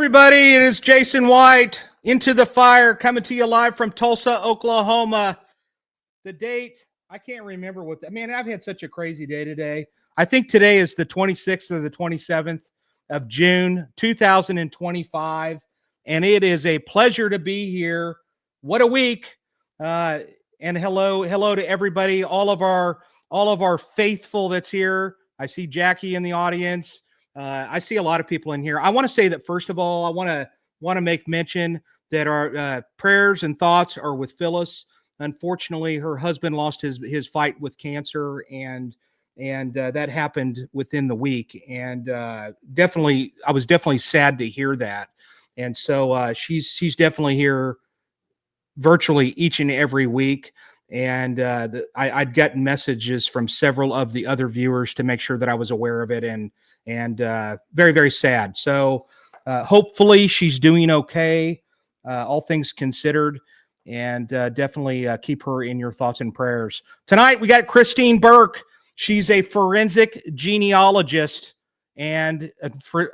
everybody. It is Jason White, Into the Fire, coming to you live from Tulsa, Oklahoma. The date, I can't remember man, I've had such a crazy day today. I think today is the 26th or the 27th of June, 2025. And it is a pleasure to be here. What a week. And hello to everybody, all of our faithful that's here. I see Jackie in the audience. I see a lot of people in here. I want to say that, first of all, I want to make mention that our prayers and thoughts are with Phyllis. Unfortunately, her husband lost his fight with cancer, and that happened within the week. And I was definitely sad to hear that. And so she's definitely here virtually each and every week. And I'd gotten messages from several of the other viewers to make sure that I was aware of it, and very, very sad. So hopefully she's doing okay, all things considered, and definitely keep her in your thoughts and prayers. Tonight we got Christine Burke. She's a forensic genealogist and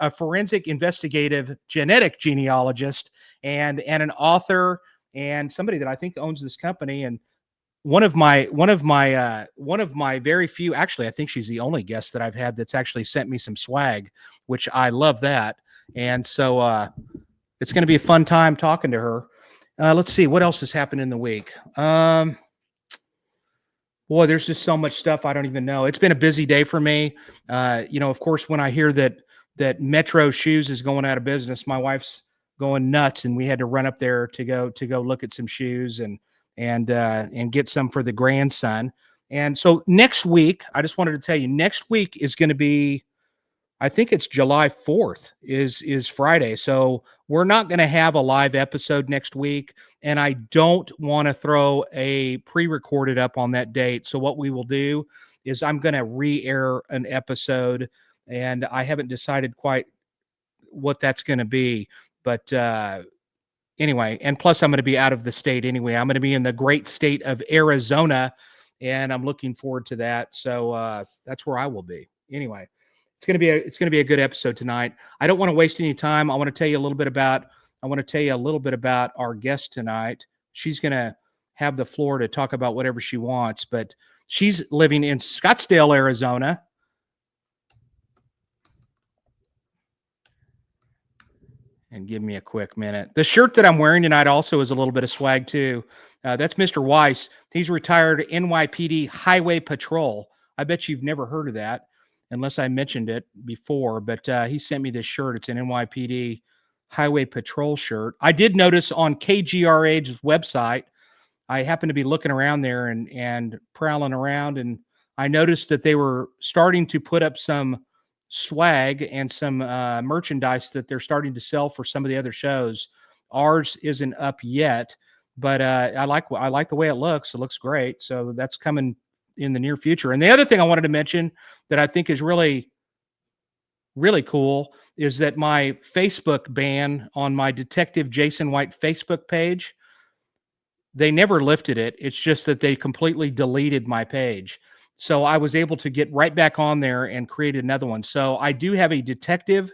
a forensic investigative genetic genealogist, and an author, and somebody that I think owns this company. And one of my very few, actually, I think she's the only guest that I've had that's actually sent me some swag, which I love that. And so it's going to be a fun time talking to her. Let's see what else has happened in the week. Boy, there's just so much stuff. I don't even know. It's been a busy day for me. Of course, when I hear that Metro Shoes is going out of business, my wife's going nuts, and we had to run up there to go look at some shoes and get some for the grandson. And so next week, I just wanted to tell you, next week is going to be, I think it's July 4th is Friday. So we're not going to have a live episode next week, and I don't want to throw a pre-recorded up on that date. So what we will do is I'm going to re-air an episode, and I haven't decided quite what that's going to be, but anyway, and plus I'm going to be out of the state anyway. I'm going to be in the great state of Arizona, and I'm looking forward to that. So that's where I will be. Anyway, it's going to be a good episode tonight. I don't want to waste any time. I want to tell you a little bit about our guest tonight. She's going to have the floor to talk about whatever she wants, but she's living in Scottsdale, Arizona. And give me a quick minute. The shirt that I'm wearing tonight also is a little bit of swag too. That's Mr. Weiss. He's retired NYPD Highway Patrol. I bet you've never heard of that unless I mentioned it before, but he sent me this shirt. It's an NYPD Highway Patrol shirt. I did notice on KGRH's website, I happened to be looking around there and prowling around, and I noticed that they were starting to put up some swag and some merchandise that they're starting to sell for some of the other shows. Ours isn't up yet, but I like the way it looks. It looks great. So that's coming in the near future. And the other thing I wanted to mention that I think is really, really cool is that my Facebook ban on my Detective Jason White Facebook page, they never lifted it. It's just that they completely deleted my page. So I was able to get right back on there and create another one. So I do have a Detective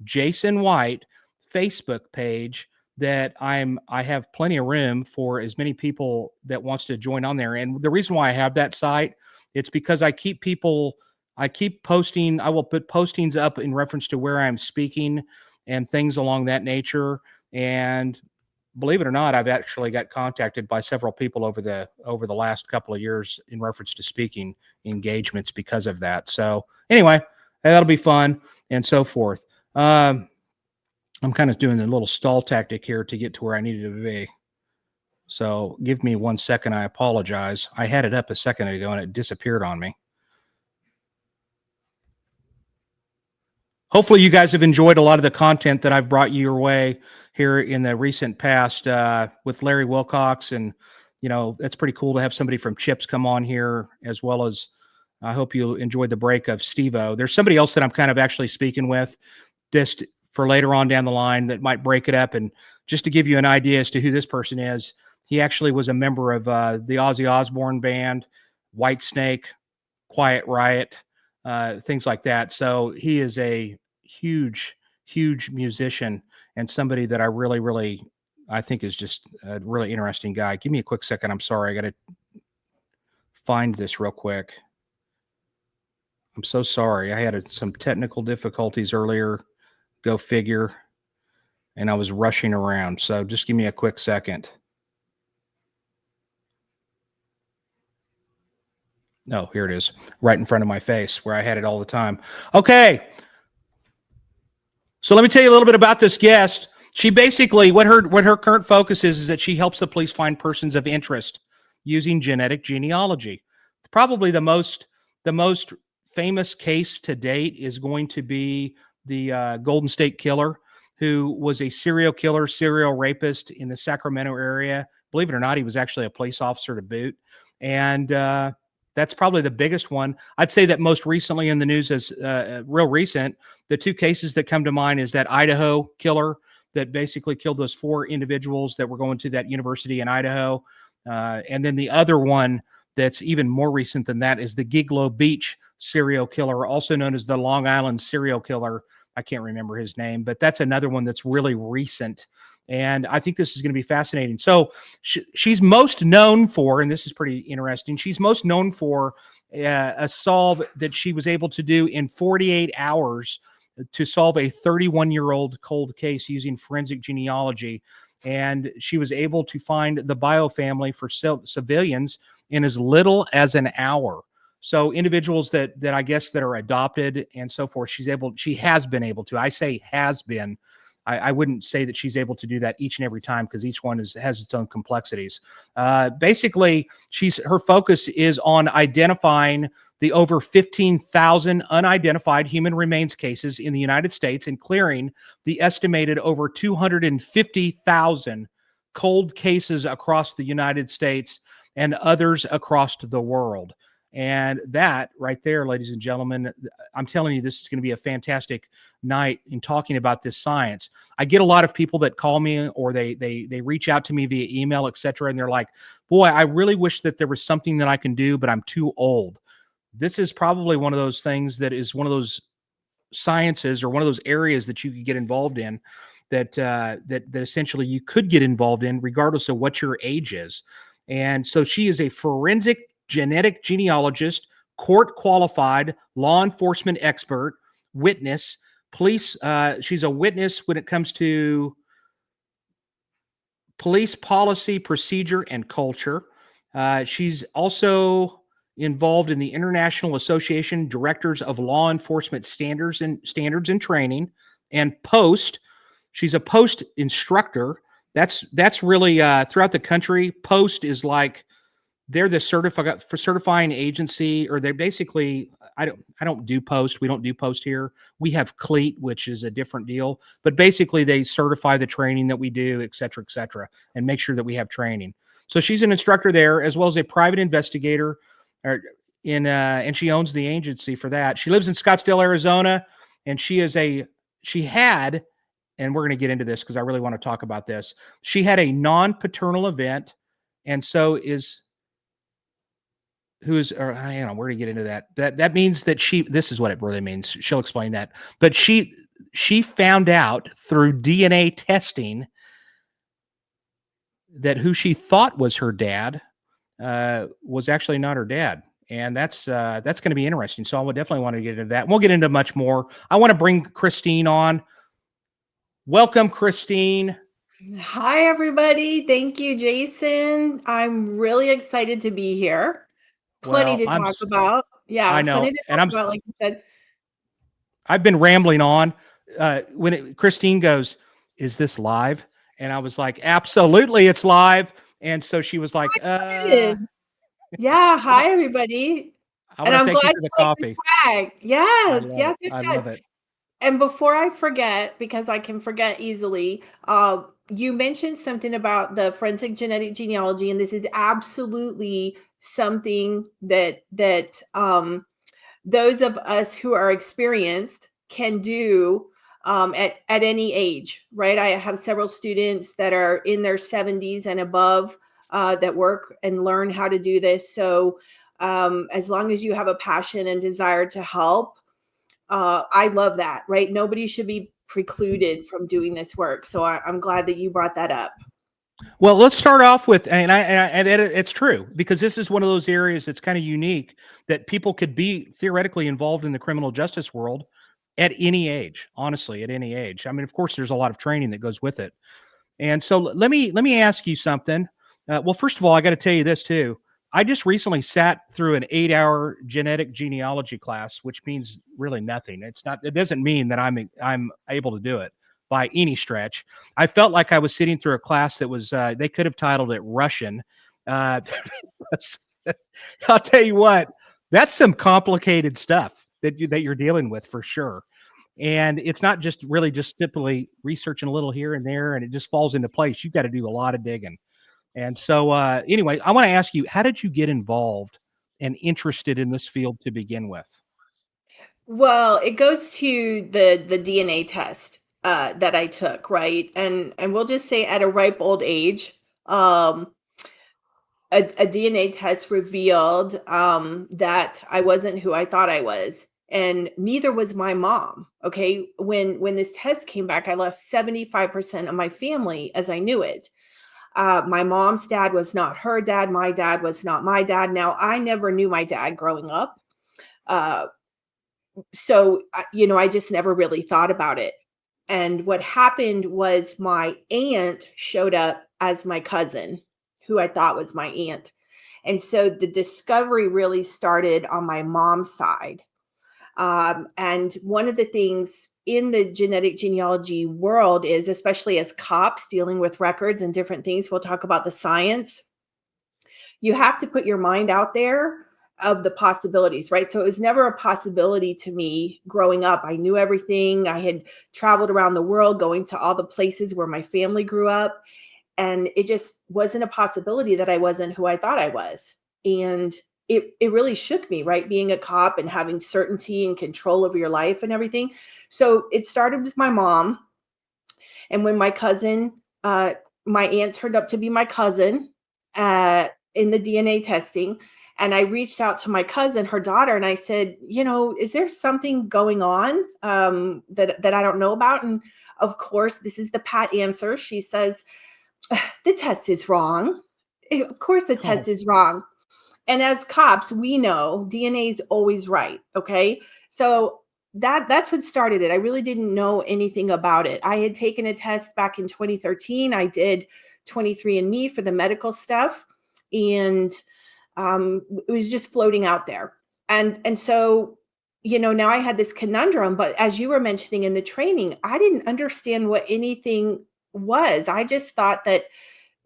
Jason White Facebook page that I have plenty of room for as many people that wants to join on there. And the reason why I have that site, it's because I keep posting. I will put postings up in reference to where I'm speaking and things along that nature. And believe it or not, I've actually got contacted by several people over the last couple of years in reference to speaking engagements because of that. So anyway, that'll be fun and so forth. I'm kind of doing a little stall tactic here to get to where I needed to be. So give me 1 second. I apologize. I had it up a second ago and it disappeared on me. Hopefully you guys have enjoyed a lot of the content that I've brought your way here in the recent past with Larry Wilcox. And, that's pretty cool to have somebody from CHIPS come on here, as well as I hope you enjoyed the break of Steve-O. There's somebody else that I'm kind of actually speaking with just for later on down the line that might break it up. And just to give you an idea as to who this person is, he actually was a member of the Ozzy Osbourne band, Whitesnake, Quiet Riot, things like that. So he is a huge, huge musician. and somebody that I really I think is just a really interesting guy. Give me a quick second. I'm sorry. I got to find this real quick. I'm so sorry. I had some technical difficulties earlier. Go figure. And I was rushing around. So just give me a quick second. No, here it is, right in front of my face where I had it all the time. Okay. So let me tell you a little bit about this guest. She basically, what her current focus is that she helps the police find persons of interest using genetic genealogy. Probably the most famous case to date is going to be the Golden State Killer, who was a serial killer, serial rapist in the Sacramento area. Believe it or not, he was actually a police officer to boot, and that's probably the biggest one. I'd say that most recently in the news is real recent. The two cases that come to mind is that Idaho killer that basically killed those 4 individuals that were going to that university in Idaho. And then the other one that's even more recent than that is the Gigolo Beach serial killer, also known as the Long Island serial killer. I can't remember his name, but that's another one that's really recent. And I think this is going to be fascinating. So she's most known for, and this is pretty interesting, she's most known for a solve that she was able to do in 48 hours to solve a 31-year-old cold case using forensic genealogy. And she was able to find the bio family for civilians in as little as an hour. So individuals that I guess that are adopted and so forth, she has been able to. I say has been. I wouldn't say that she's able to do that each and every time because each one has its own complexities. Basically, her focus is on identifying the over 15,000 unidentified human remains cases in the United States and clearing the estimated over 250,000 cold cases across the United States and others across the world. And that right there, ladies and gentlemen, I'm telling you, this is going to be a fantastic night in talking about this science. I get a lot of people that call me or they reach out to me via email, etc. And they're like, boy, I really wish that there was something that I can do, but I'm too old. This is probably one of those things that is one of those sciences or one of those areas that you could get involved in that essentially you could get involved in regardless of what your age is. And so she is a forensic genetic genealogist, court qualified, law enforcement expert, witness, police. She's a witness when it comes to police policy, procedure, and culture. She's also involved in the International Association Directors of Law Enforcement Standards and Training, and POST. She's a POST instructor. That's really throughout the country. POST is like they're the certifying agency, or they're basically, I don't do POST. We don't do POST here. We have CLEAT, which is a different deal, but basically they certify the training that we do, et cetera, and make sure that we have training. So she's an instructor there, as well as a private investigator and she owns the agency for that. She lives in Scottsdale, Arizona, and she had, and we're going to get into this because I really want to talk about this. She had a non-paternal event, and so hang on, we're going to get into that. That means that this is what it really means. She'll explain that. But she found out through DNA testing that who she thought was her dad was actually not her dad. And that's going to be interesting. So I would definitely want to get into that. We'll get into much more. I want to bring Christine on. Welcome, Christine. Hi, everybody. Thank you, Jason. I'm really excited to be here. Plenty to talk about. Yeah, I know. plenty to talk about, like you said. I've been rambling on. Christine goes, "Is this live?" And I was like, "Absolutely, it's live." And so she was like, Yeah, hi, everybody. I And want to I'm thank glad you for you the like the coffee. swag. Yes, yes, I yes, love yes. it. And before I forget, because I can forget easily, you mentioned something about the forensic genetic genealogy, and this is absolutely something that those of us who are experienced can do at any age, right? I have several students that are in their 70s and above that work and learn how to do this. So as long as you have a passion and desire to help, I love that, right? Nobody should be precluded from doing this work. So I'm glad that you brought that up. Well, let's start off with, and it's true, because this is one of those areas that's kind of unique, that people could be theoretically involved in the criminal justice world at any age, honestly, at any age. I mean, of course, there's a lot of training that goes with it. And so let me ask you something. Well, first of all, I got to tell you this too. I just recently sat through an 8-hour genetic genealogy class, which means really nothing. It's not. It doesn't mean that I'm able to do it by any stretch. I felt like I was sitting through a class that was. They could have titled it Russian. Uh, I'll tell you what. That's some complicated stuff that you're dealing with for sure. And it's not just really just simply researching a little here and there and it just falls into place. You've got to do a lot of digging. And so, anyway, I want to ask you, how did you get involved and interested in this field to begin with? Well, it goes to the DNA test that I took, right? And we'll just say at a ripe old age, um, a DNA test revealed that I wasn't who I thought I was, and neither was my mom. Okay, when this test came back, I lost 75% of my family as I knew it. My mom's dad was not her dad. My dad was not my dad. Now, I never knew my dad growing up. Uh, I just never really thought about it. And what happened was my aunt showed up as my cousin, who I thought was my aunt. And so the discovery really started on my mom's side. And one of the things in the genetic genealogy world is, especially as cops dealing with records and different things, we'll talk about the science. You have to put your mind out there of the possibilities, right? So it was never a possibility to me growing up. I knew everything. I had traveled around the world, going to all the places where my family grew up. And it just wasn't a possibility that I wasn't who I thought I was. And it really shook me, right? Being a cop and having certainty and control over your life and everything. So it started with my mom. And when my aunt turned up to be my cousin in the DNA testing, and I reached out to my cousin, her daughter, and I said, is there something going on that I don't know about? And of course, this is the pat answer. She says, the test is wrong. Of course, the Oh, test is wrong. And as cops, we know DNA is always right. Okay. So that's what started it. I really didn't know anything about it. I had taken a test back in 2013. I did 23andMe for the medical stuff. And it was just floating out there. And so, now I had this conundrum, but as you were mentioning in the training, I didn't understand what anything was. I just thought that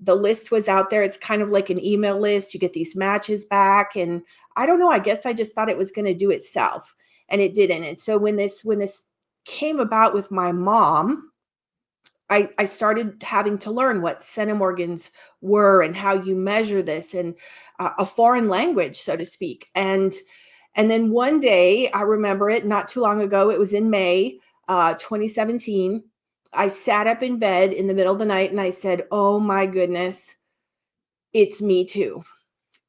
the list was out there. It's kind of like an email list. You get these matches back. And I don't know, I guess I just thought it was going to do itself, and it didn't. And so when this came about with my mom, I started having to learn what centimorgans were and how you measure this, and a foreign language, so to speak. And then one day, I remember it not too long ago, it was in May 2017. I sat up in bed in the middle of the night and I said, oh my goodness, it's me too.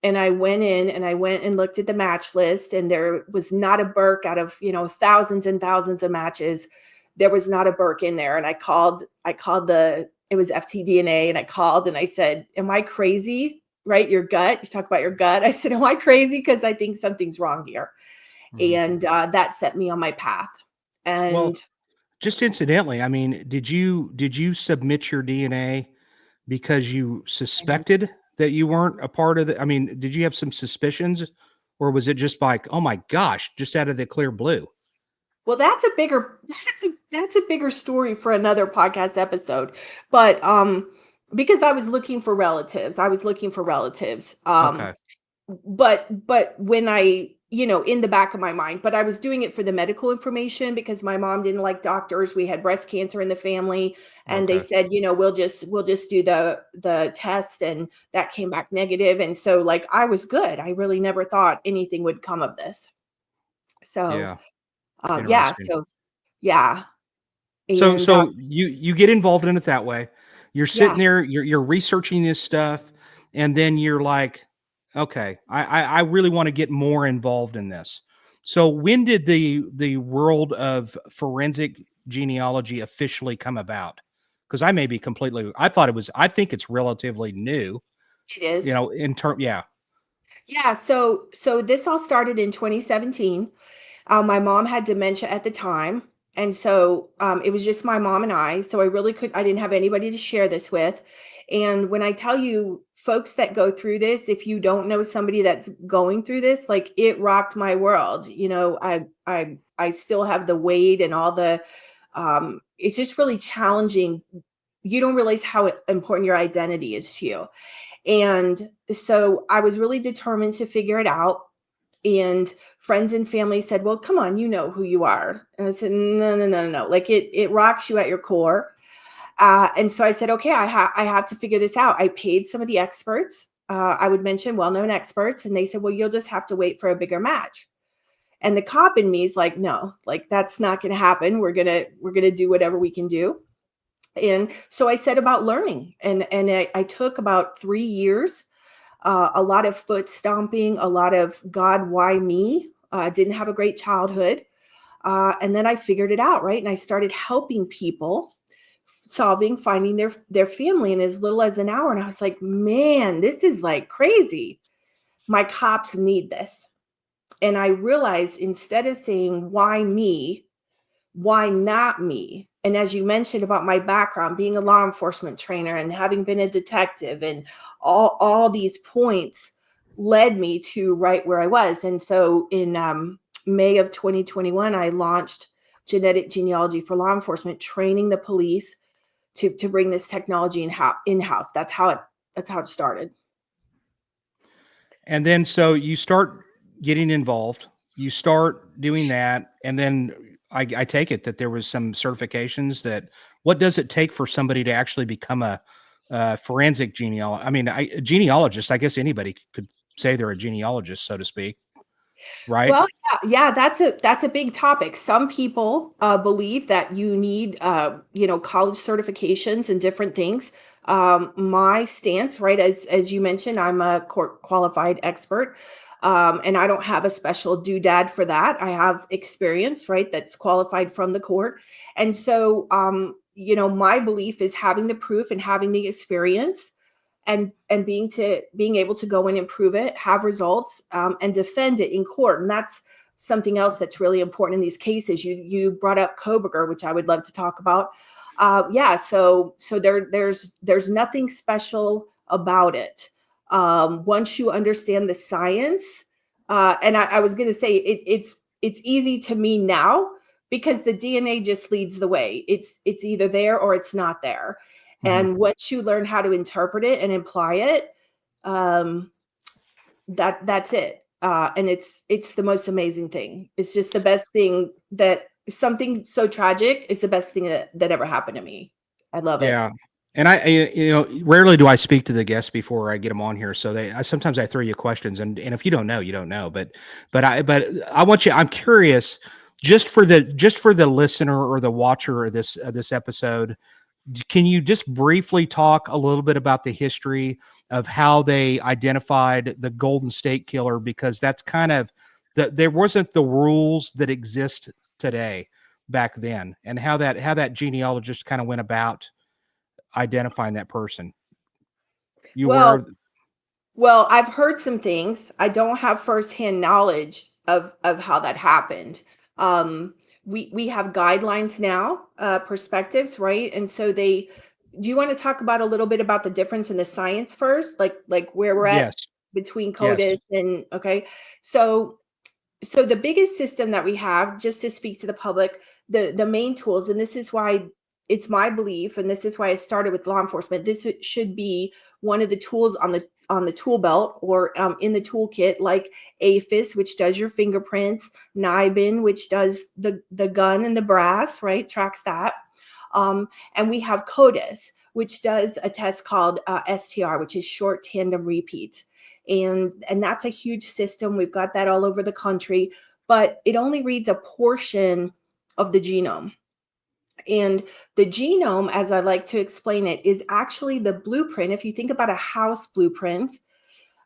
And I went and looked at the match list, and there was not a Burke out of, thousands and thousands of matches. There was not a Burke in there. And it was FTDNA, and I called and I said, am I crazy? Right? Your gut, you talk about your gut. I said, am I crazy? Because I think something's wrong here. mhm. And that set me on my path. And Well, just incidentally, I mean, did you submit your DNA because you suspected that you weren't a part of the? I mean, did you have some suspicions, or was it just like, oh my gosh, just out of the clear blue? well, that's a bigger story for another podcast episode. But because I was looking for relatives. I was looking for relatives. Okay, But when in the back of my mind, but I was doing it for the medical information because my mom didn't like doctors. We had breast cancer in the family, and they okay, said, we'll just do the test, and that came back negative. And so, like, I was good. I really never thought anything would come of this. So yeah, yeah, interesting. so yeah. So And so you get involved in it that way. You're sitting yeah. there, you're researching this stuff, and then you're like, okay, I really want to get more involved in this. So when did the world of forensic genealogy officially come about? Because I may be completely, I think it's relatively new, It is. in term, yeah. Yeah, so this all started in 2017. My mom had dementia at the time, and so it was just my mom and I. So I didn't have anybody to share this with. And when I tell you, folks that go through this, if you don't know somebody that's going through this, like it rocked my world. I still have the weight and all the. It's just really challenging. You don't realize how important your identity is to you. And so I was really determined to figure it out. And friends and family said, "Well, come on, you know who you are." And I said, "No, no, no, no. Like it rocks you at your core." And so I said, "Okay, I have to figure this out." I paid some of the experts. I would mention well-known experts, and they said, "Well, you'll just have to wait for a bigger match." And the cop in me is like, "No, like that's not going to happen. We're gonna do whatever we can do." And so I set about learning, and I took about 3 years, a lot of foot stomping, a lot of God, why me? Didn't have a great childhood. And then I figured it out, right? And I started helping people finding their family in as little as an hour. And I was like, man, this is like crazy. My cops need this. And I realized instead of saying, why me? Why not me? And as you mentioned about my background, being a law enforcement trainer and having been a detective, and all these points led me to right where I was. And so in May of 2021, I launched Genetic Genealogy for law enforcement, training the police to bring this technology in-house. That's how it started. And then so you start getting involved, you start doing that, and then I take it that there was some certifications that what does it take for somebody to actually become a forensic genealogist? I mean, a genealogist, I guess anybody could say they're a genealogist, so to speak, right? Well, yeah, that's a big topic. Some people believe that you need, college certifications and different things. My stance, right, as you mentioned, I'm a court qualified expert, and I don't have a special doodad for that. I have experience, right, that's qualified from the court, and so my belief is having the proof and having the experience and being able to go in and prove it, have results, and defend it in court. And that's something else that's really important in these cases. You brought up Koberger, which I would love to talk about. Yeah, so there's nothing special about it. Once you understand the science, and I was going to say it's easy to me now because the DNA just leads the way. It's either there or it's not there. Mhm. And once you learn how to interpret it and apply it, um, that's it. And it's the most amazing thing. It's just the best thing that something so tragic is the best thing that ever happened to me. I love it. Yeah. And rarely do I speak to the guests before I get them on here. So sometimes I throw you questions, and if you don't know, you don't know. But I want you. I'm curious, just for the listener or the watcher of this episode. Can you just briefly talk a little bit about the history of how they identified the Golden State Killer? Because that's kind of there wasn't the rules that exist today back then, and how that genealogist kind of went about identifying that person. You aware Well, of? Well, I've heard some things. I don't have firsthand knowledge of how that happened. Um, we have guidelines now, perspectives, right? And so they. Do you want to talk about a little bit about the difference in the science first, like where we're at Yes, between yes. CODIS and okay? So so the biggest system that we have, just to speak to the public, the main tools, and this is why it's my belief, and this is why I started with law enforcement. This should be one of the tools on the tool belt or in the toolkit, like APHIS, which does your fingerprints, NIBIN, which does the gun and the brass, right? Tracks that. And we have CODIS, which does a test called STR, which is short tandem repeat, and that's a huge system. We've got that all over the country, but it only reads a portion of the genome. And the genome, as I like to explain it, is actually the blueprint. If you think about a house blueprint,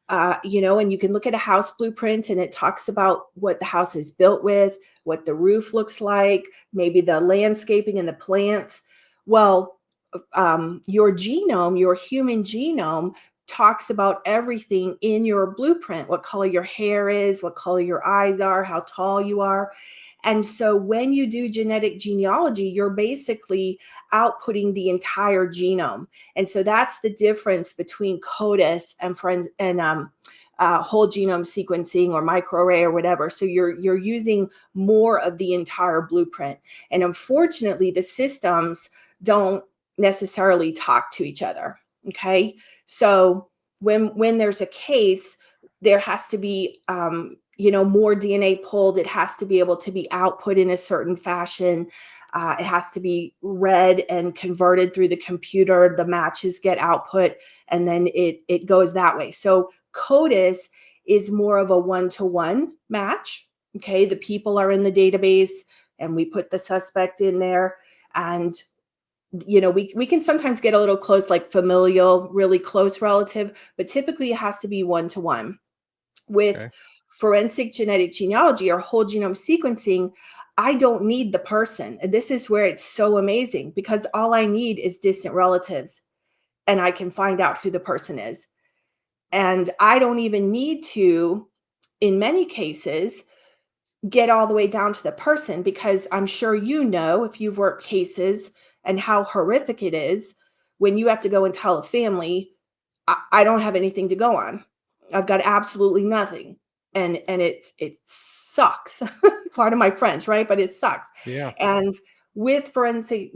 And you can look at a house blueprint and it talks about what the house is built with, what the roof looks like, maybe the landscaping and the plants. Well, your genome, your human genome, talks about everything in your blueprint, what color your hair is, what color your eyes are, how tall you are. And so when you do genetic genealogy, you're basically outputting the entire genome. And so that's the difference between CODIS and whole genome sequencing or microarray or whatever. So you're using more of the entire blueprint. And unfortunately, the systems don't necessarily talk to each other. Okay, so when there's a case, there has to be more DNA pulled. It has to be able to be output in a certain fashion. It has to be read and converted through the computer. The matches get output, and then it goes that way. So CODIS is more of a one-to-one match. Okay, the people are in the database, and we put the suspect in there, and we can sometimes get a little close, like familial, really close relative, but typically it has to be one-to-one. With Okay. forensic genetic genealogy or whole genome sequencing, I don't need the person. And this is where it's so amazing, because all I need is distant relatives and I can find out who the person is. And I don't even need to, in many cases, get all the way down to the person, because I'm sure if you've worked cases and how horrific it is when you have to go and tell a family, I don't have anything to go on. I've got absolutely nothing. And it sucks. Pardon my French, right? But it sucks. Yeah. And with forensic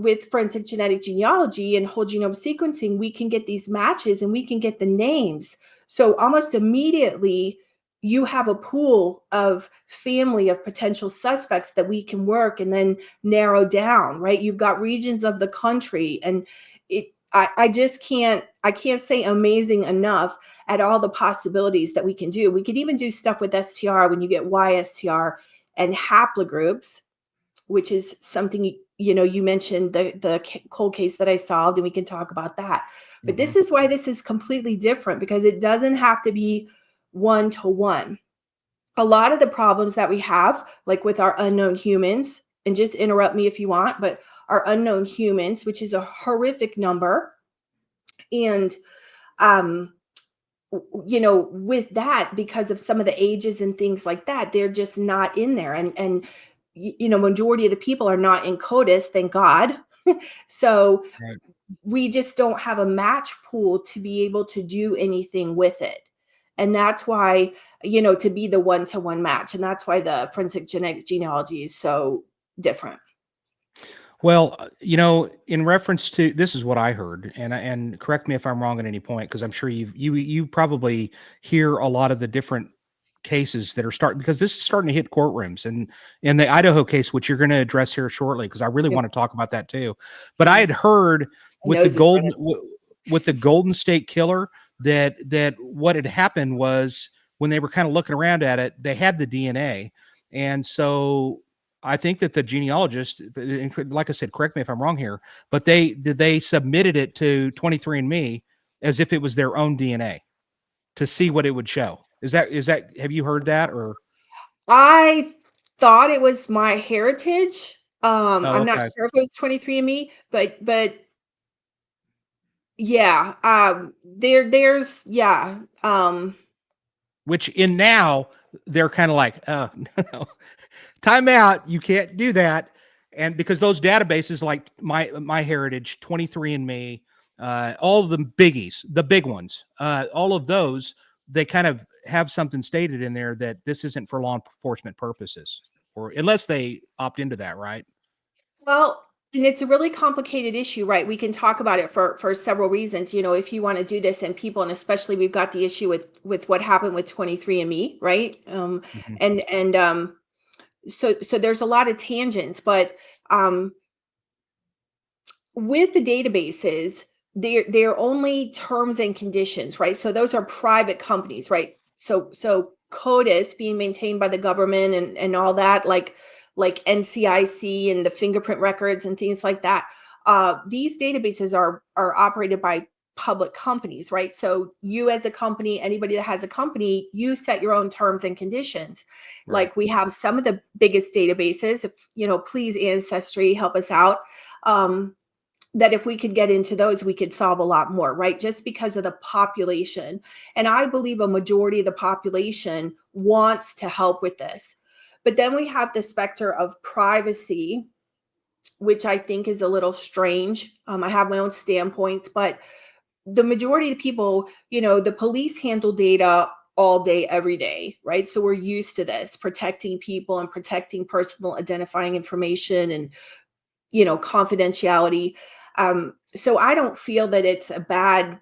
genetic genealogy and whole genome sequencing, we can get these matches and we can get the names. So almost immediately you have a pool of family of potential suspects that we can work and then narrow down, right? You've got regions of the country, and I just can't say amazing enough at all the possibilities that we can do. We could even do stuff with STR when you get YSTR and haplogroups, which is something, you mentioned the cold case that I solved, and we can talk about that. But Hmm. this is why this is completely different, because it doesn't have to be one-to-one. A lot of the problems that we have, like with our unknown humans, and just interrupt me if you want, but our unknown humans, which is a horrific number, and um with that, because of some of the ages and things like that, they're just not in there. And majority of the people are not in CODIS, thank God. So Right. we just don't have a match pool to be able to do anything with it. And that's why, to be the one-to-one match, and that's why the forensic genetic genealogy is so different. Well, in reference to this is what I heard, and correct me if I'm wrong at any point, because I'm sure you probably hear a lot of the different cases that are starting, because this is starting to hit courtrooms, and in the Idaho case, which you're going to address here shortly, because I really Yeah. want to talk about that too. But I Mhm. had heard My with the nose is golden running. with the Golden State Killer that what had happened was when they were kind of looking around at it, they had the DNA, and so I think that the genealogist, like I said, correct me if I'm wrong here, but they submitted it to 23andMe as if it was their own DNA to see what it would show. Is that have you heard that or? I thought it was my heritage. Oh, I'm not okay. sure if it was 23andMe, but yeah, there's yeah. Which in now they're kind of like, oh no, time out. You can't do that. And because those databases like my heritage, 23andMe, all of the biggies, the big ones, all of those, they kind of have something stated in there that this isn't for law enforcement purposes, or unless they opt into that, right? Well, and it's a really complicated issue, right? We can talk about it for several reasons. If you want to do this, and people, and especially we've got the issue with what happened with 23andMe, right? Mhm. So there's a lot of tangents, but um, with the databases, they're only terms and conditions, right? So those are private companies, right? So CODIS being maintained by the government and all that, like NCIC and the fingerprint records and things like that. These databases are operated by public companies, right? So you as a company, anybody that has a company, you set your own terms and conditions. Right. Like we have some of the biggest databases. If please, Ancestry, help us out. That if we could get into those, we could solve a lot more, right? Just because of the population. And I believe a majority of the population wants to help with this. But then we have the specter of privacy, which I think is a little strange. I have my own standpoints, but the majority of the people, the police handle data all day, every day, right? So we're used to this, protecting people and protecting personal identifying information and, confidentiality. So I don't feel that it's a bad,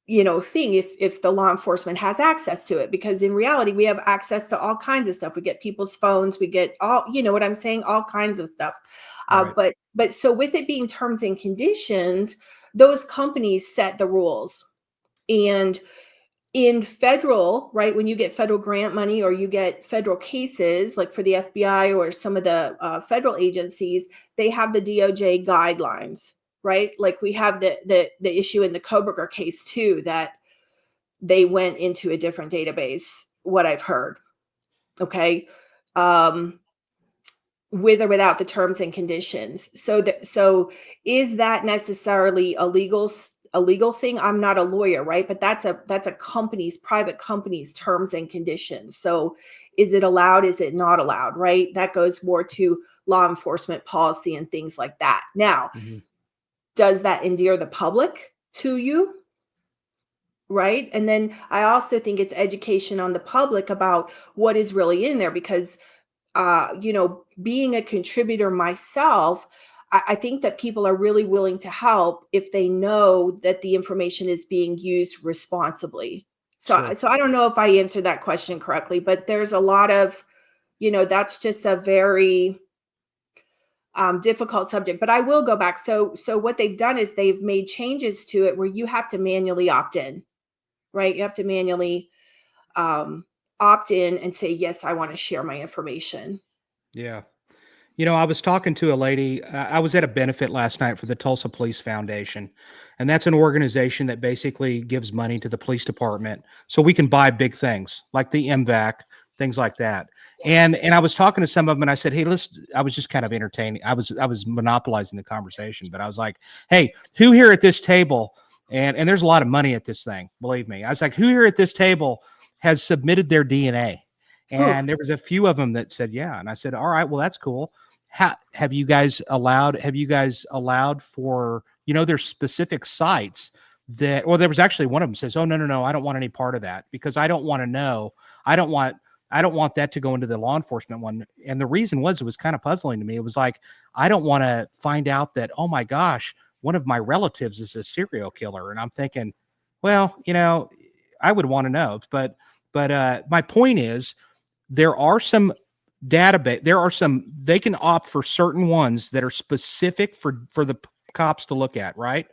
thing if the law enforcement has access to it, because in reality, we have access to all kinds of stuff. We get people's phones, we get all, what I'm saying, all kinds of stuff. Right. But so with it being terms and conditions, those companies set the rules. And in federal, right, when you get federal grant money or you get federal cases, like for the FBI or some of the federal agencies, they have the DOJ guidelines, right? Like we have the issue in the Koberger case too, that they went into a different database, what I've heard. Okay. Um, with or without the terms and conditions. So is that necessarily a legal thing? I'm not a lawyer, right? But that's a company's, private company's terms and conditions. So is it allowed? Is it not allowed? Right? That goes more to law enforcement policy and things like that. Now, Mm-hmm. does that endear the public to you? Right? And then I also think it's education on the public about what is really in there, because being a contributor myself, I think that people are really willing to help if they know that the information is being used responsibly. Sure. So I don't know if I answered that question correctly, but there's a lot of, that's just a very difficult subject. But I will go back. So what they've done is they've made changes to it where you have to manually opt in, right? You have to manually um, opt in and say, yes, I want to share my information. Yeah. I was talking to a lady. I was at a benefit last night for the Tulsa Police Foundation, and that's an organization that basically gives money to the police department so we can buy big things like the MVAC, things like that. Yeah. And I was talking to some of them, and I said, "Hey, listen." I was just kind of entertaining. I was monopolizing the conversation, but I was like, "Hey, who here at this table?" And there's a lot of money at this thing, believe me. I was like, "Who here at this table has submitted their DNA?" Whew. And there was a few of them that said, "Yeah." And I said, "All right, well, that's cool. Have you guys allowed for, there's specific sites that, or there was actually one of them says, oh, no, I don't want any part of that because I don't want to know. I don't want, I don't want that to go into the law enforcement one." And the reason was, it was kind of puzzling to me. It was like, I don't want to find out that, oh my gosh, one of my relatives is a serial killer. And I'm thinking, well, I would want to know, but my point is, there are some they can opt for certain ones that are specific for the cops to look at, right?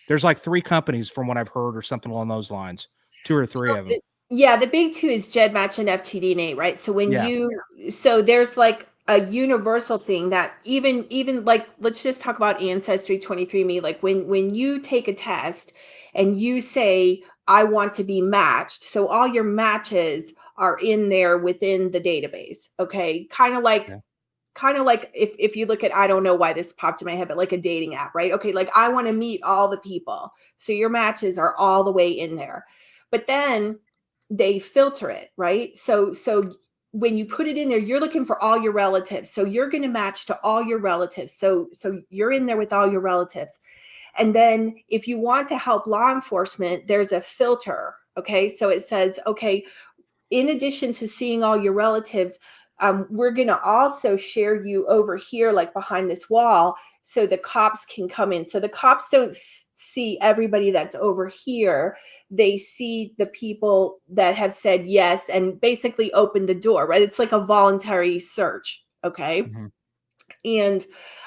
There's like 3 companies from what I've heard or something along those lines, 2 or 3 of them. Yeah, the big two is GEDmatch and FTDNA, right? So Yeah. so there's like a universal thing that even like, let's just talk about Ancestry 23andMe. Like when you take a test and you say, I want to be matched, so all your matches are in there within the database. Okay. Yeah. Kind of like if you look at, I don't know why this popped in my head, but like a dating app, right? Okay, like I want to meet all the people. So your matches are all the way in there. But then they filter it, right? So when you put it in there, you're looking for all your relatives. So you're going to match to all your relatives. So you're in there with all your relatives. And then if you want to help law enforcement, there's a filter. Okay. So it says, okay, in addition to seeing all your relatives, we're going to also share you over here, like behind this wall, so the cops can come in. So the cops don't see everybody that's over here. They see the people that have said yes and basically open the door, right? It's like a voluntary search. Okay. Mhm. And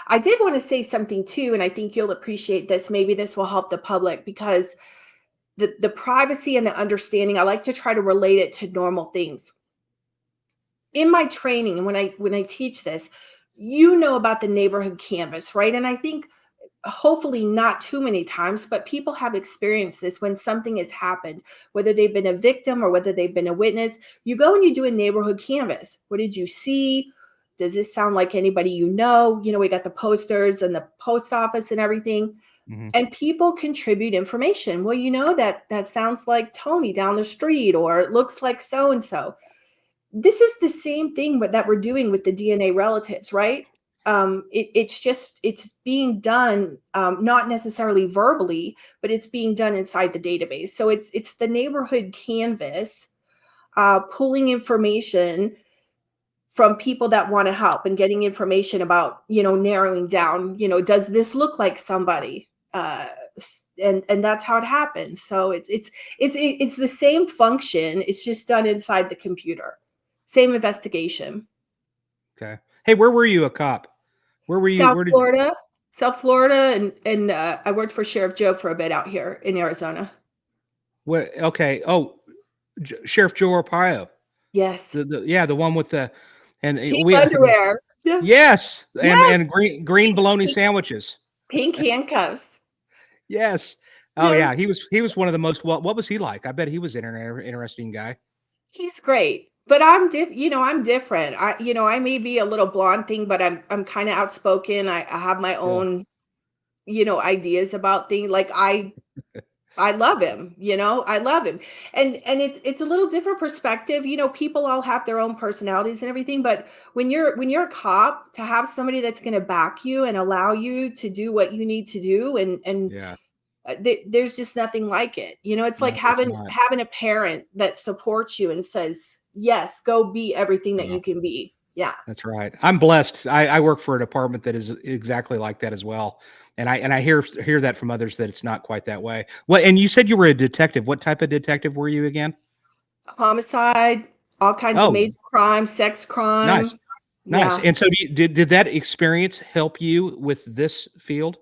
I did want to say something too, and I think you'll appreciate this. Maybe this will help the public, because the privacy and the understanding, I like to try to relate it to normal things. In my training, and when I teach this, about the neighborhood canvas, right? And I think hopefully not too many times, but people have experienced this when something has happened, whether they've been a victim or whether they've been a witness. You go and you do a neighborhood canvas. What did you see? Does this sound like anybody you know? You know, we got the posters and the post office and everything. Mhm. And people contribute information. Well, you know, that sounds like Tony down the street, or it looks like so and so. This is the same thing that we're doing with the DNA relatives, right? It's being done, not necessarily verbally, but it's being done inside the database. So it's the neighborhood canvas, pulling information from people that want to help and getting information about, narrowing down, does this look like somebody? And that's how it happens. So it's the same function. It's just done inside the computer. Same investigation. Okay. Hey, where were you a cop? Where were you? South Where did Florida, South Florida, and I worked for Sheriff Joe for a bit out here in Arizona. what? Okay. Oh, Sheriff Joe Arpaio. Yes, Yeah, the one with the and pink we underwear. Yeah, yes, yes, and green bologna sandwiches. pink handcuffs. Yes. Oh Yes, yeah, he was one of the most what was he like? I bet he was an interesting guy. he's great. But I'm different. I may be a little blonde thing, but I'm kind of outspoken. I have my Yeah. own, ideas about things. Like I love him, I love him. And it's a little different perspective. People all have their own personalities and everything, but when you're a cop, to have somebody that's going to back you and allow you to do what you need to do, and Yeah. there's just nothing like it. It's like No, there's having not. having a parent that supports you and says, "Yes, go be everything that Yeah. you can be." Yeah. That's right. I'm blessed. I work for a department that is exactly like that as well. And I hear that from others that it's not quite that way. Well, and you said you were a detective. What type of detective were you again? Homicide, all kinds of Oh, major crime, sex nice. crime. Nice. Yeah. And so did that experience help you with this field?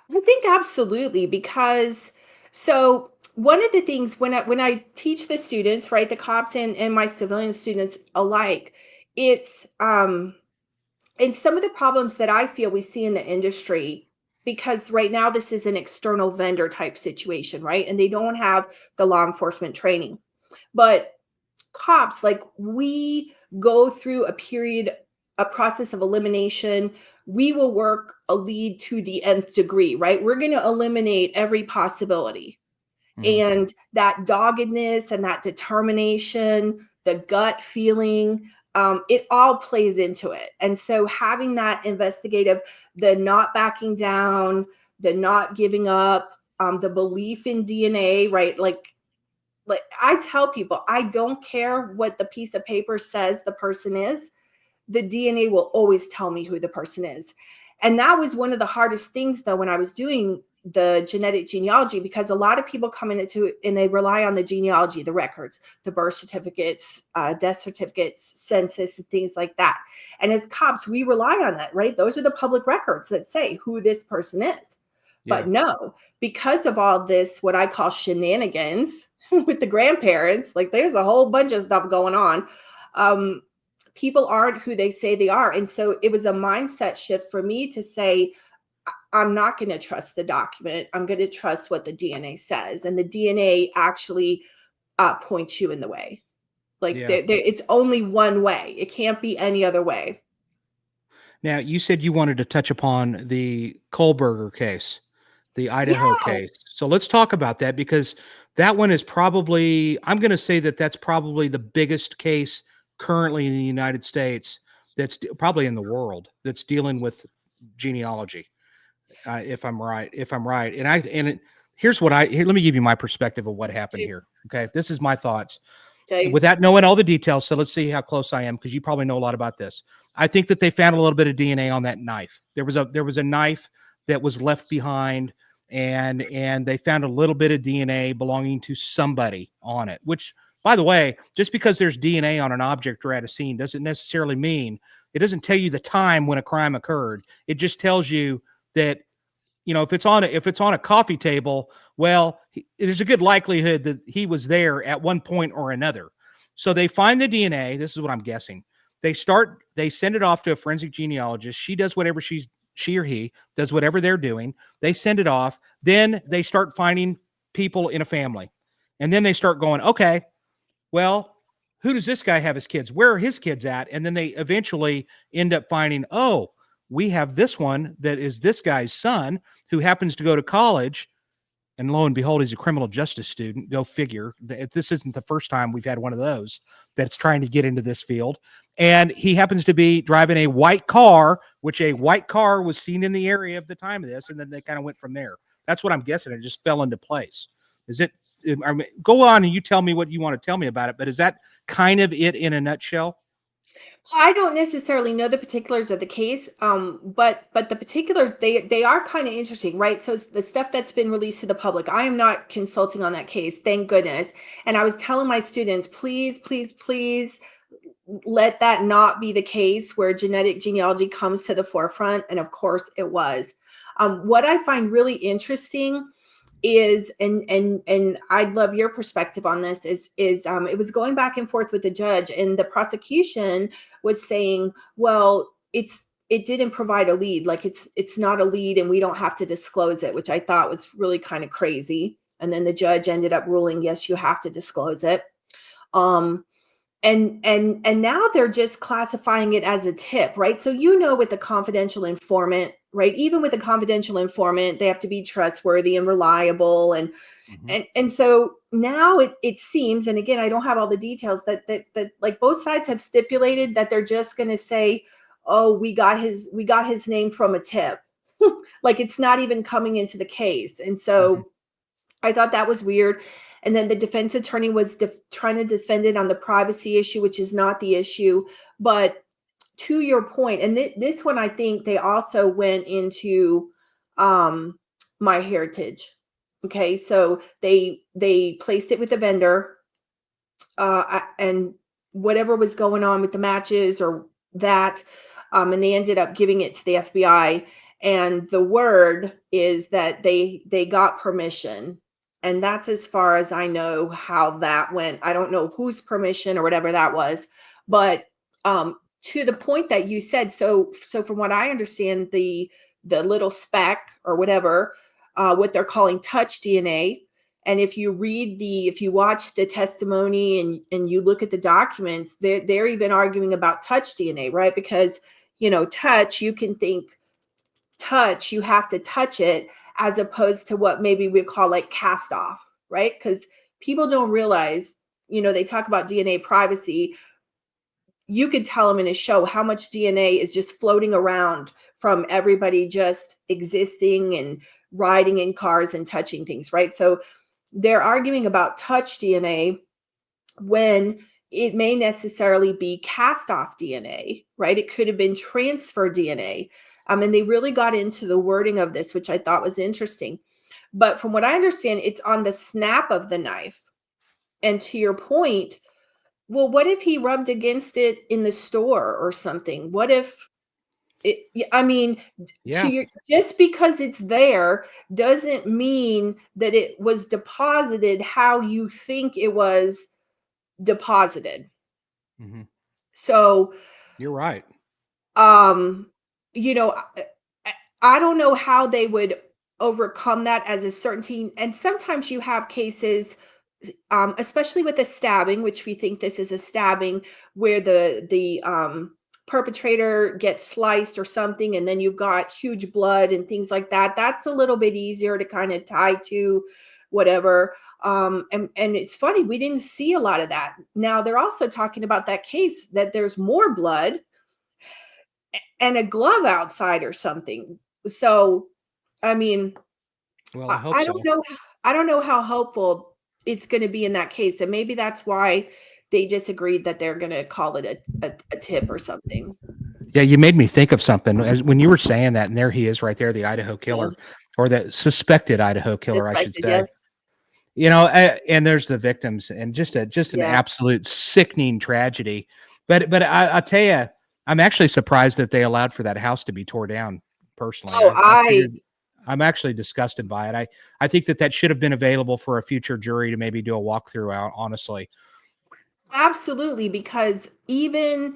I think absolutely, because so one of the things when I teach the students, right, the cops and my civilian students alike, it's and some of the problems that I feel we see in the industry, because right now this is an external vendor type situation, right? And they don't have the law enforcement training. But cops, like, we go through a process of elimination. We will work a lead to the nth degree, right? We're going to eliminate every possibility. Hmm. And that doggedness and that determination, the gut feeling, it all plays into it. And so having that investigative, the not backing down, the not giving up, the belief in DNA, right? Like I tell people, I don't care what the piece of paper says the person is. The DNA will always tell me who the person is. And that was one of the hardest things, though, when I was doing the genetic genealogy, because a lot of people come into it and they rely on the genealogy, the records, the birth certificates, death certificates, census, and things like that. And as cops, we rely on that, right? Those are the public records that say who this person is. Yeah. But no, because of all this, what I call shenanigans with the grandparents, like there's a whole bunch of stuff going on. Um, People aren't who they say they are. And so it was a mindset shift for me to say, I'm not going to trust the document. I'm going to trust what the DNA says. And the DNA actually points you in the way. Like Yeah. it's only one way. It can't be any other way. Now, you said you wanted to touch upon the Kohlberger case, the Yeah. Idaho case. So let's talk about that because that one is probably, I'm going to say that that's probably the biggest case currently in the United States that's probably in the world that's dealing with genealogy. If I'm right, here's here. Let me give you my perspective of what happened Okay. here. Okay, this is my thoughts Okay. without knowing all the details. So let's see how close I am because you probably know a lot about this. I think that they found a little bit of DNA on that knife. There was a knife that was left behind, and they found a little bit of DNA belonging to somebody on it. Which, by the way, just because there's DNA on an object or at a scene doesn't necessarily mean it doesn't tell you the time when a crime occurred. It just tells you that if it's on a coffee table, well, there's a good likelihood that he was there at one point or another. So they find the DNA. This is what I'm guessing. They send it off to a forensic genealogist. She does whatever she or he does whatever they're doing. They send it off. Then they start finding people in a family. And then they start going, okay, well, who does this guy have his kids? Where are his kids at? And then they eventually end up finding, oh, we have this one that is this guy's son who happens to go to college. And lo and behold, he's a criminal justice student. Go figure. This isn't the first time we've had one of those that's trying to get into this field. And he happens to be driving a white car, which a white car was seen in the area at the time of this. And then they kind of went from there. That's what I'm guessing. It just fell into place. Is it? I mean, go on and you tell me what you want to tell me about it. But is that kind of it in a nutshell? I don't necessarily know the particulars of the case, but the particulars they are kind of interesting, right? So the stuff that's been released to the public, I am not consulting on that case, thank goodness. And I was telling my students, please, please, please let that not be the case where genetic genealogy comes to the forefront. And of course, it was. What I find really interesting is, and I'd love your perspective on this, is it was going back and forth with the judge, and the prosecution was saying, well, it didn't provide a lead, like it's not a lead and we don't have to disclose it, which I thought was really kind of crazy. And then the judge ended up ruling, yes, you have to disclose it. And now they're just classifying it as a tip, right? So with the confidential informant, right, even with a confidential informant, they have to be trustworthy and reliable. And so now it seems, and again, I don't have all the details, that like both sides have stipulated that they're just going to say, oh, we got his name from a tip. Like it's not even coming into the case. And so I thought that was weird. And then the defense attorney was trying to defend it on the privacy issue, which is not the issue. But to your point, and this one, I think they also went into my heritage. Okay, so they placed it with a vendor, and whatever was going on with the matches or that, and they ended up giving it to the FBI. And the word is that they got permission, and that's as far as I know how that went. I don't know whose permission or whatever that was, but to the point that you said, so from what I understand, the little speck or whatever, what they're calling touch DNA. And if you watch the testimony and you look at the documents, they're even arguing about touch DNA, right? Because touch, you can think touch, you have to touch it, as opposed to what maybe we call like cast off, right? Because people don't realize, they talk about DNA privacy. You could tell them in a show how much DNA is just floating around from everybody just existing and riding in cars and touching things, right? So they're arguing about touch DNA when it may necessarily be cast off DNA, right? It could have been transfer DNA. And they really got into the wording of this, which I thought was interesting. But from what I understand, it's on the snap of the knife. And to your point, well, what if he rubbed against it in the store or something? What if I mean, Yeah. just because it's there doesn't mean that it was deposited how you think it was deposited. Mm-hmm. So, You're right. um, you know, I don't know how they would overcome that as a certainty. And sometimes you have cases, especially with a stabbing, which we think this is a stabbing, where the perpetrator gets sliced or something, and then you've got huge blood and things like that. That's a little bit easier to kind of tie to whatever. And it's funny, we didn't see a lot of that. Now they're also talking about that case that there's more blood and a glove outside or something. So, I mean, Well, I I, hope I don't so. know. I don't know how helpful it's going to be in that case, and maybe that's why they just agreed that they're going to call it a tip or something. Yeah, you made me think of something when you were saying that, and there he is right there, the Idaho Yeah, killer, or the suspected Idaho killer, I should suspected. say. Yes. And there's the victims, and just an Yeah. absolute sickening tragedy. But I'll tell you, I'm actually surprised that they allowed for that house to be tore down. Personally, Oh, I figured I'm actually disgusted by it. I think that should have been available for a future jury to maybe do a walkthrough out. Honestly, absolutely, because even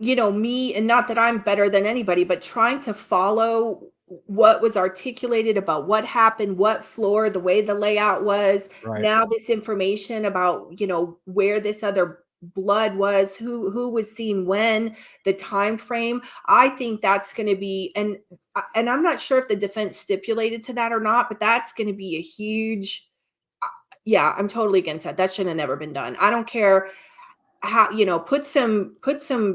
me, and not that I'm better than anybody, but trying to follow what was articulated about what happened, what floor, the way the layout was. Right. Now this information about, where this other blood was, who was seen when, the time frame. I think that's going to be, and I'm not sure if the defense stipulated to that or not, but that's going to be a huge, yeah, I'm totally against that. That should have never been done. I don't care how, put some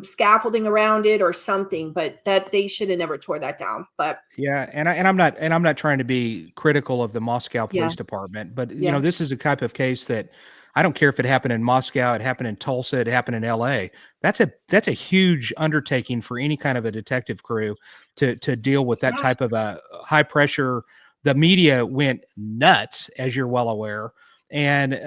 scaffolding around it or something, but that they should have never tore that down. But Yeah, and I'm not trying to be critical of the Moscow yeah, Police Department, but yeah, this is a type of case that I don't care if it happened in Moscow, it happened in Tulsa, it happened in LA. That's a huge undertaking for any kind of a detective crew to deal with that yeah, type of a high pressure. The media went nuts, as you're well aware, and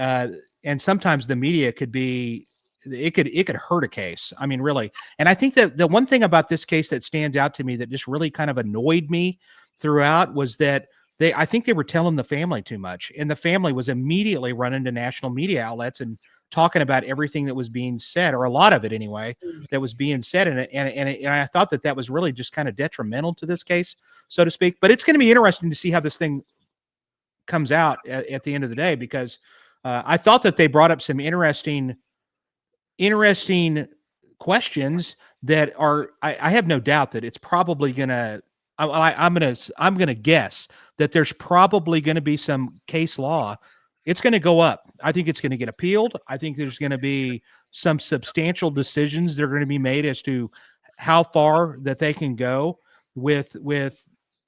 sometimes the media could be it could hurt a case. I mean, really. And I think that the one thing about this case that stands out to me that just really kind of annoyed me throughout was that I think they were telling the family too much, and the family was immediately running to national media outlets and talking about everything that was being said, or a lot of it anyway, that was being said. And I thought that was really just kind of detrimental to this case, so to speak. But it's going to be interesting to see how this thing comes out at the end of the day, because I thought that they brought up some interesting questions that are I have no doubt that it's probably gonna I'm gonna guess that there's probably gonna be some case law. It's gonna go up. I think it's gonna get appealed. I think there's gonna be some substantial decisions that are gonna be made as to how far that they can go with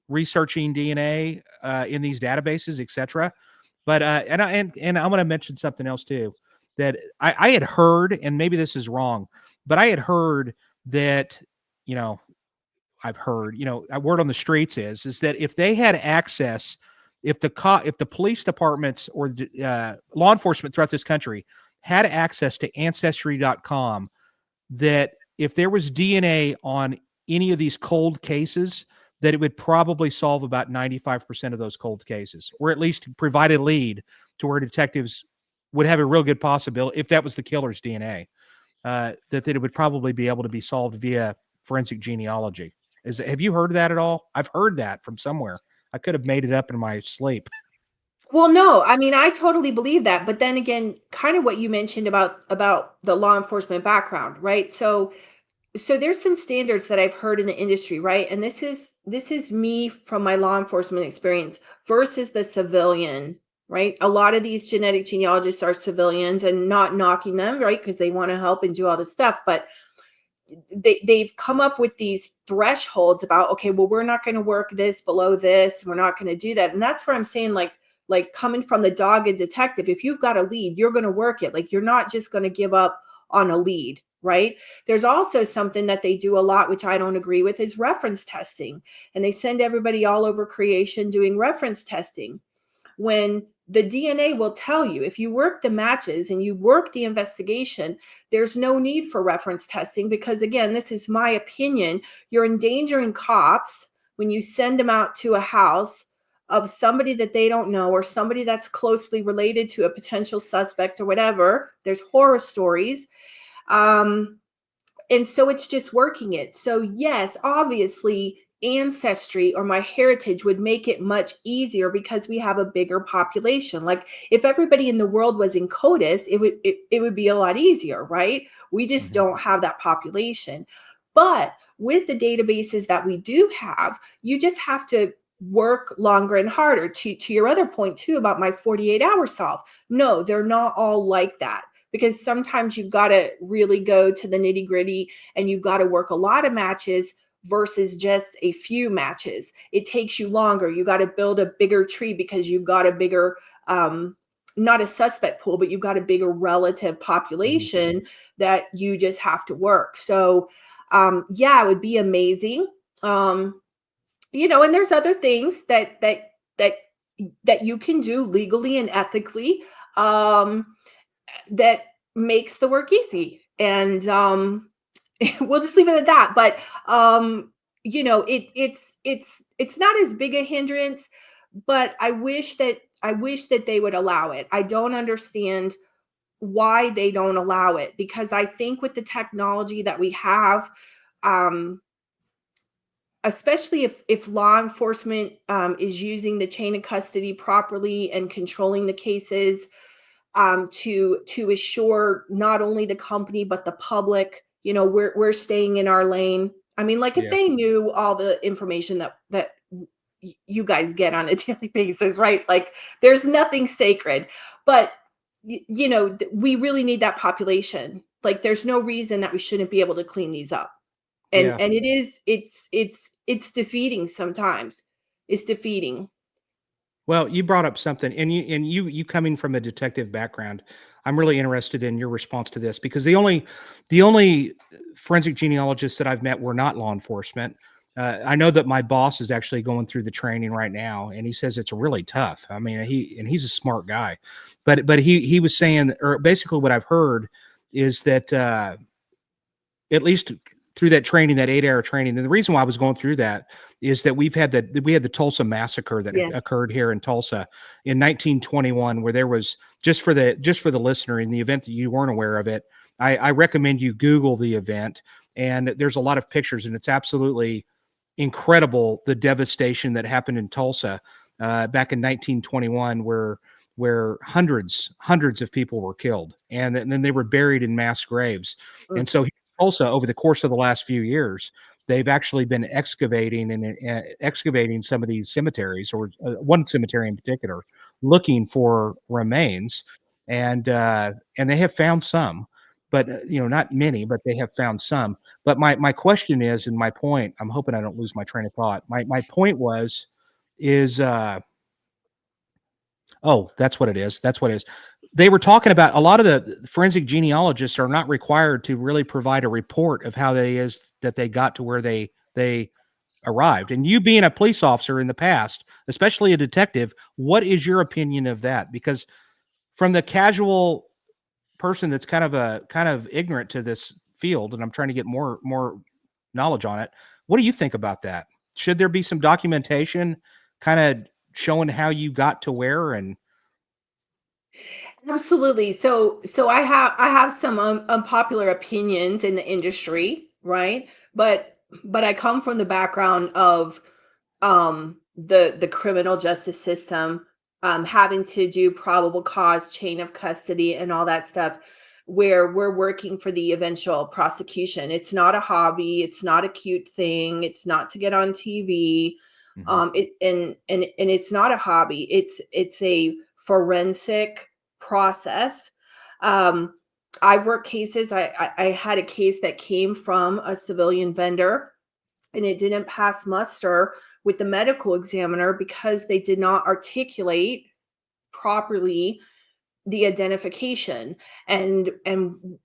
researching DNA in these databases, etc. But and I'm going to mention something else too, that I had heard, and maybe this is wrong, but I had heard that, you know, I've heard, a word on the streets is that if they had access, if the police departments or law enforcement throughout this country had access to ancestry.com, that if there was DNA on any of these cold cases, that it would probably solve about 95% of those cold cases, or at least provide a lead to where detectives would have a real good possibility, if that was the killer's DNA, that it would probably be able to be solved via forensic genealogy. Have you heard that at all? I've heard that from somewhere. I could have made it up in my sleep. well, no, I mean, I totally believe that, but then again, kind of what you mentioned about the law enforcement background, right? So there's some standards that I've heard in the industry, right? And this is me from my law enforcement experience versus the civilian, right? A lot of these genetic genealogists are civilians, and not knocking them, right? Because they want to help and do all this stuff, but they've come up with these thresholds about, okay, well, we're not going to work this below this, we're not going to do that. And that's where I'm saying, like coming from the dogged detective, if you've got a lead, you're going to work it. Like, you're not just going to give up on a lead, right? There's also something that they do a lot, which I don't agree with, is reference testing. And they send everybody all over creation doing reference testing, when the DNA will tell you, if you work the matches and you work the investigation, there's no need for reference testing, because, again, this is my opinion, you're endangering cops when you send them out to a house of somebody that they don't know, or somebody that's closely related to a potential suspect or whatever. There's horror stories. Um, and so it's just working it. So yes, obviously ancestry or my heritage would make it much easier because we have a bigger population. Like, if everybody in the world was in CODIS, it would be a lot easier, right? We just Mhm. don't have that population. But with the databases that we do have, you just have to work longer and harder. To your other point too about my 48-hour solve, no, they're not all like that, because sometimes you've got to really go to the nitty gritty, and you've got to work a lot of matches versus just a few matches. It takes you longer. You got to build a bigger tree because you've got a bigger, not a suspect pool, but you've got a bigger relative Mhm. population that you just have to work. So, yeah, it would be amazing. Um, and there's other things that that you can do legally and ethically. That makes the work easy. And we'll just leave it at that. But it's not as big a hindrance, but I wish that they would allow it. I don't understand why they don't allow it, because I think with the technology that we have, um, especially if law enforcement is using the chain of custody properly and controlling the cases, to assure not only the company but the public, we're staying in our lane. I mean, like, if Yeah. they knew all the information that you guys get on a daily basis, right? Like, there's nothing sacred, but we really need that population. Like, there's no reason that we shouldn't be able to clean these up. And Yeah. and it's defeating sometimes. It's defeating. Well, you brought up something, and you coming from a detective background, I'm really interested in your response to this because the only forensic genealogists that I've met were not law enforcement. I know that my boss is actually going through the training right now, and he says it's really tough. I mean, he's a smart guy, but he was saying, or basically what I've heard is that at least through that training, that 8 hour training. And the reason why I was going through that is that we had the Tulsa massacre that Yes. occurred here in Tulsa in 1921, where there was just for the listener, in the event that you weren't aware of it, I recommend you Google the event. And there's a lot of pictures, and it's absolutely incredible the devastation that happened in Tulsa back in 1921, where hundreds of people were killed, and then they were buried in mass graves. And Mm. so Tulsa, over the course of the last few years, they've actually been excavating and excavating some of these cemeteries, or one cemetery in particular, looking for remains, and they have found some, but not many, but they have found some. But my question is, and my point, I'm hoping I don't lose my train of thought. My point was, is oh, that's what it is. That's what it is. They were talking about a lot of the forensic genealogists are not required to really provide a report of how they is that they got to where they arrived. And you being a police officer in the past, especially a detective, what is your opinion of that? Because from the casual person that's kind of ignorant to this field, and I'm trying to get more knowledge on it. What do you think about that? Should there be some documentation kind of showing how you got to where? And Absolutely. So I have some unpopular opinions in the industry, right? But I come from the background of the criminal justice system, having to do probable cause, chain of custody, and all that stuff, where we're working for the eventual prosecution. It's not a hobby, it's not a cute thing, it's not to get on TV. Mhm. And it's not a hobby. It's a forensic process. Um, I've worked cases. I had a case that came from a civilian vendor, and it didn't pass muster with the medical examiner because they did not articulate properly the identification. And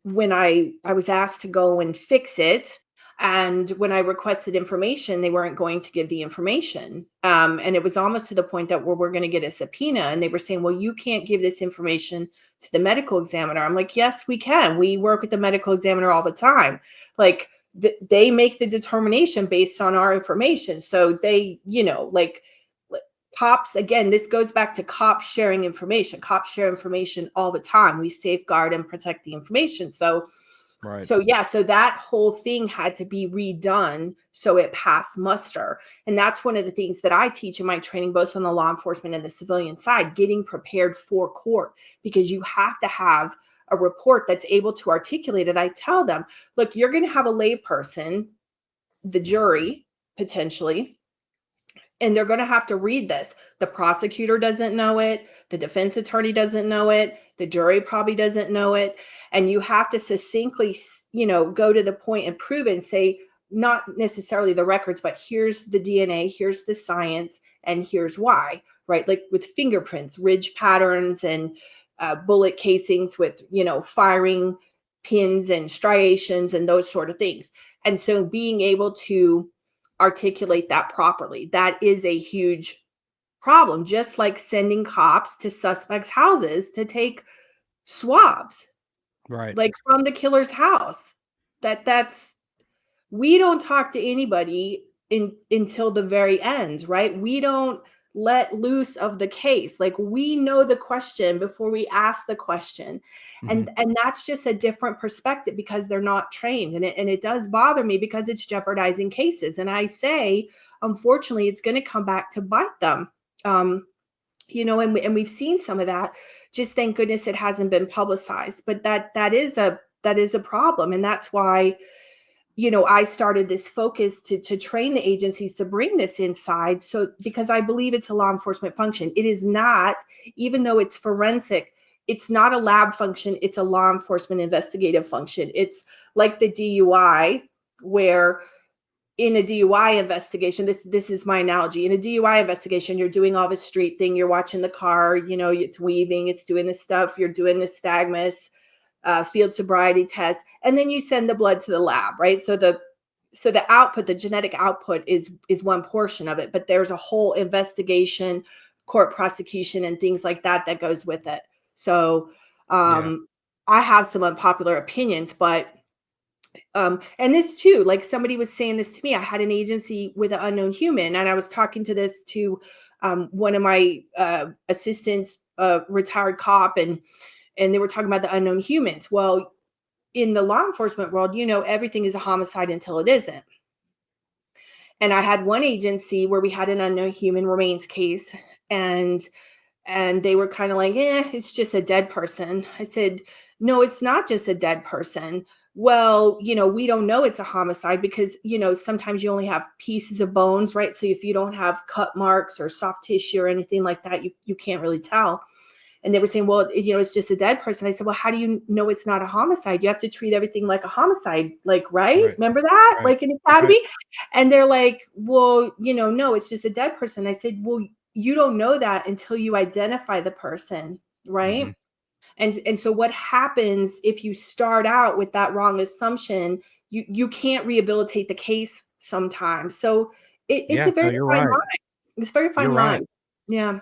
when I was asked to go and fix it, and when I requested information, they weren't going to give the information. And it was almost to the point that we're going to get a subpoena, and they were saying, well, you can't give this information to the medical examiner. I'm like, yes, we can. We work with the medical examiner all the time. Like, they make the determination based on our information. So they, like, cops, again, this goes back to cops sharing information. Cops share information all the time. We safeguard and protect the information. so Right. so yeah, so that whole thing had to be redone so it passed muster. And that's one of the things that I teach in my training, both on the law enforcement and the civilian side, getting prepared for court, because you have to have a report that's able to articulate it. I tell them, look, you're going to have a layperson, the jury, potentially, and they're going to have to read this. The prosecutor doesn't know it, the defense attorney doesn't know it, the jury probably doesn't know it, and you have to succinctly, go to the point and prove it and say, not necessarily the records, but here's the DNA, here's the science, and here's why. Right? Like with fingerprints, ridge patterns, and bullet casings with firing pins and striations and those sort of things. And so being able to articulate that properly, that is a huge problem. Just like sending cops to suspects' houses to take swabs, Right. like from the killer's house. That's We don't talk to anybody until the very end, right? We don't let loose of the case. Like, we know the question before we ask the question. Mhm. And that's just a different perspective because they're not trained. And it does bother me because it's jeopardizing cases. And I say, unfortunately, it's going to come back to bite them. And we've seen some of that. Just thank goodness it hasn't been publicized. But that is a problem. And that's why I started this focus to train the agencies to bring this inside. So, because I believe it's a law enforcement function. It is not, even though it's forensic, it's not a lab function. It's a law enforcement investigative function. It's like the DUI, where in a DUI investigation, this is my analogy. In a DUI investigation, you're doing all the street thing. You're watching the car, it's weaving, it's doing this stuff. You're doing the stagmus, field sobriety test, and then you send the blood to the lab, right? So the output, the genetic output is one portion of it, but there's a whole investigation, court prosecution, and things like that goes with it. So Yeah. I have some unpopular opinions, but and this too, like somebody was saying this to me. I had an agency with an unknown human, and I was talking to this to one of my assistants, retired cop, and they were talking about the unknown humans. Well, in the law enforcement world, everything is a homicide until it isn't. And I had one agency where we had an unknown human remains case, and they were kind of like, it's just a dead person. I said, no, it's not just a dead person. Well, we don't know it's a homicide because, sometimes you only have pieces of bones, right? So if you don't have cut marks or soft tissue or anything like that, you can't really tell. And they were saying, well, it's just a dead person. I said, well, how do you know it's not a homicide? You have to treat everything like a homicide, like, right? Right. Remember that? Right. Like in Right. academy? And they're like, well, no, it's just a dead person. I said, well, you don't know that until you identify the person, right? Mhm. And so what happens if you start out with that wrong assumption? You can't rehabilitate the case sometimes. So it's Yeah. a No, very you're fine right. line. It's a very You're fine right. line. Yeah.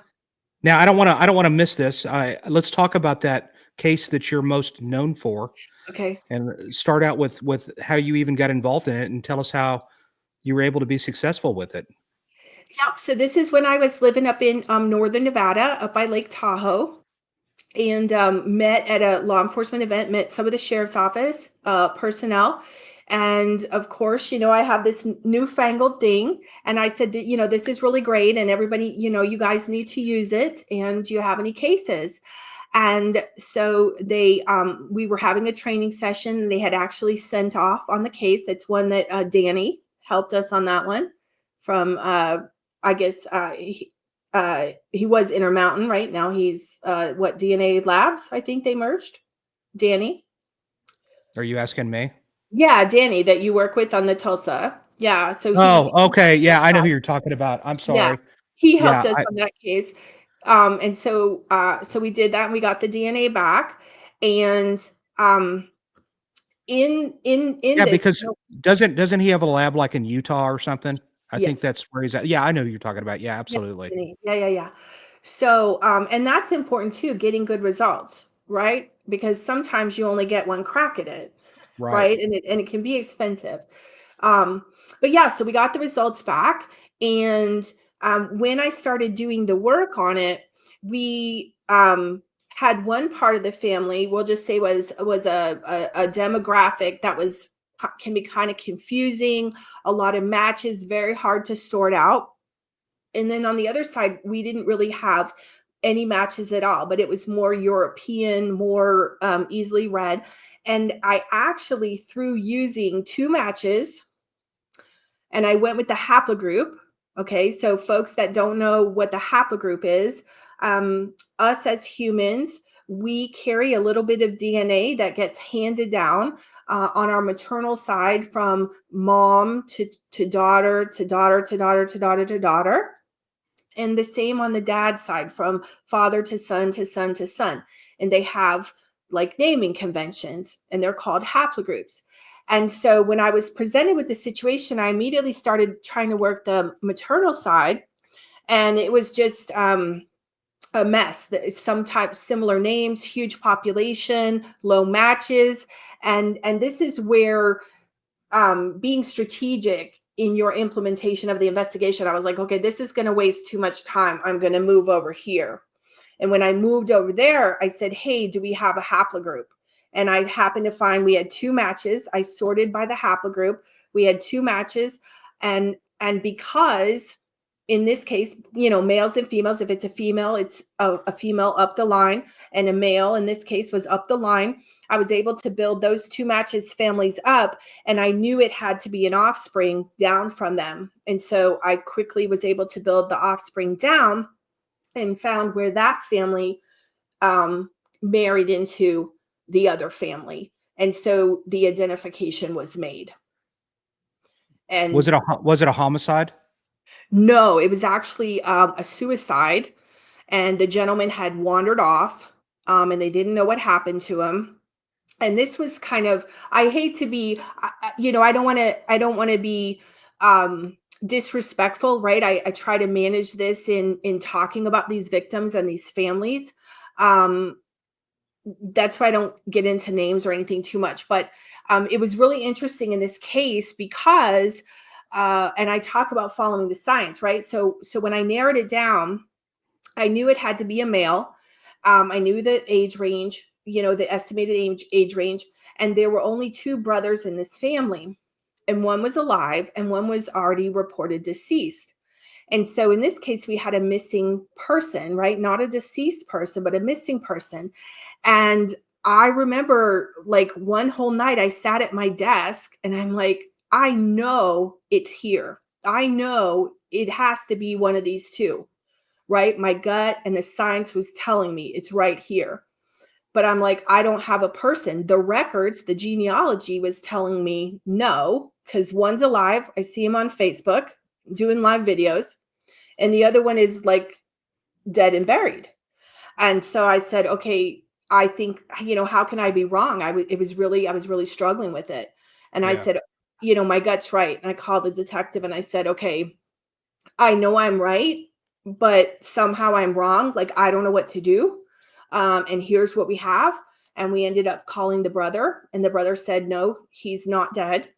Now, I don't want to miss this. Let's talk about that case that you're most known for, Okay. and start out with how you even got involved in it, and tell us how you were able to be successful with it. Yeah. So this is when I was living up in northern Nevada, up by Lake Tahoe, and met at a law enforcement event, met some of the sheriff's office personnel. And of course, I have this newfangled thing. And I said that, this is really great. And everybody, you guys need to use it. And do you have any cases? And so we were having a training session. And they had actually sent off on the case. It's one that Danny helped us on that one from, I guess, he was Intermountain, right? Now he's what, DNA Labs, I think they merged. Danny. Are you asking me? Yeah, Danny that you work with on the Tulsa. Yeah, so Oh, okay. Yeah, I know who you're talking about. I'm yeah, sorry. he Yeah, helped us on that case. And so we did that and we got the DNA back. And in yeah, this, because doesn't he have a lab like in Utah or something? I think yes. that's where he's at. Yeah, I know who you're talking about. Yeah, Yeah, absolutely. yeah, yeah, yeah. So, and that's important too, getting good results, right? Because sometimes you only get one crack at it, Right. right? And it can be expensive. Um, but yeah, so we got the results back, and when I started doing the work on it, we had one part of the family, we'll just say was a demographic that was can be kind of confusing, a lot of matches, very hard to sort out. And then on the other side, we didn't really have any matches at all, but it was more European, more easily read. And I actually, through using two matches, and I went with the haplogroup. Okay, so folks that don't know what the haplogroup is, us as humans, we carry a little bit of DNA that gets handed down on our maternal side from mom to daughter to daughter to daughter to daughter to daughter, and the same on the dad's side from father to son to son to son. And they have like naming conventions and they're called haplogroups. And so when I was presented with the situation, I immediately started trying to work the maternal side, and it was just a mess. Sometimes similar names, huge population, low matches. And this is where being strategic in your implementation of the investigation, I was like, okay, this is going to waste too much time. I'm going to move over here. And when I moved over there, I said, hey, do we have a haplogroup? And I happened to find we had 2 matches. I sorted by the haplogroup. We had 2 matches. And because in this case, males and females, if it's a female, it's a female up the line, and a male in this case was up the line. I was able to build those 2 matches families up, and I knew it had to be an offspring down from them. And so I quickly was able to build the offspring down and found where that family married into the other family. And so the identification was made. And Was it a homicide? no, it was actually a suicide. And the gentleman had wandered off, and they didn't know what happened to him. And this was kind of, I hate to be, I don't want to be disrespectful, right? I try to manage this in talking about these victims and these families. Um, that's why I don't get into names or anything too much. But it was really interesting in this case because, and I talk about following the science, right? So when I narrowed it down, I knew it had to be a male. I knew the age range, the estimated age range, and there were only 2 brothers in this family, and one was alive and one was already reported deceased. And so in this case, we had a missing person, right? Not a deceased person, but a missing person. And I remember like one whole night I sat at my desk and I'm like, I know it's here. I know it has to be one of these 2, right? My gut and the science was telling me it's right here. But I'm like, I don't have a person. The records, the genealogy was telling me no, because one's alive. I see him on Facebook doing live videos, and the other one is like dead and buried. And so I said, okay, I think, how can I be wrong? I was really struggling with it. And I Yeah. said, my gut's right. And I called the detective and I said, okay, I know I'm right, but somehow I'm wrong. Like, I don't know what to do. And here's what we have. And we ended up calling the brother, and the brother said, no, he's not dead.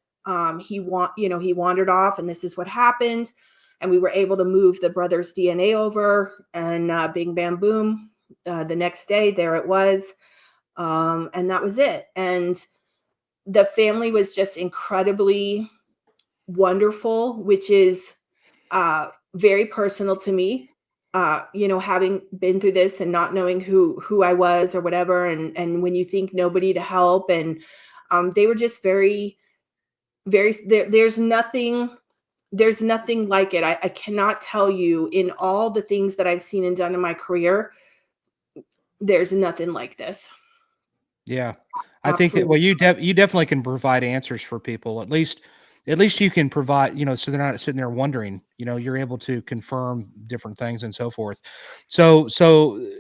He wandered off, and this is what happened. And we were able to move the brother's DNA over, and bing, bam, boom. The next day, there it was. And that was it. And the family was just incredibly wonderful, which is very personal to me. Having been through this and not knowing who I was or whatever, and when you think nobody to help, and they were just very, very. There's nothing like it. I cannot tell you, in all the things that I've seen and done in my career, there's nothing like this. Yeah. I think that, Absolutely. well, you definitely can provide answers for people. At least you can provide, so they're not sitting there wondering, you're able to confirm different things and so forth. So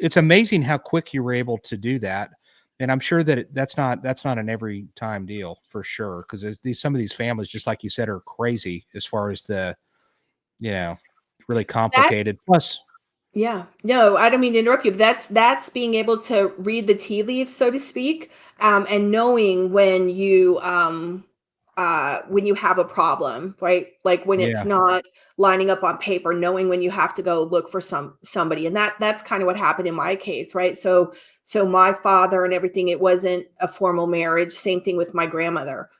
it's amazing how quick you were able to do that. And I'm sure that that's not an every time deal for sure. Cause some of these families, just like you said, are crazy as far as you know, really That's complicated. Plus, Yeah. No, I don't mean to interrupt you, but that's being able to read the tea leaves, so to speak, and knowing when you have a problem, right? Like when it's yeah, not lining up on paper, knowing when you have to go look for somebody. And that's kind of what happened in my case, right? So my father and everything, it wasn't a formal marriage. Same thing with my grandmother,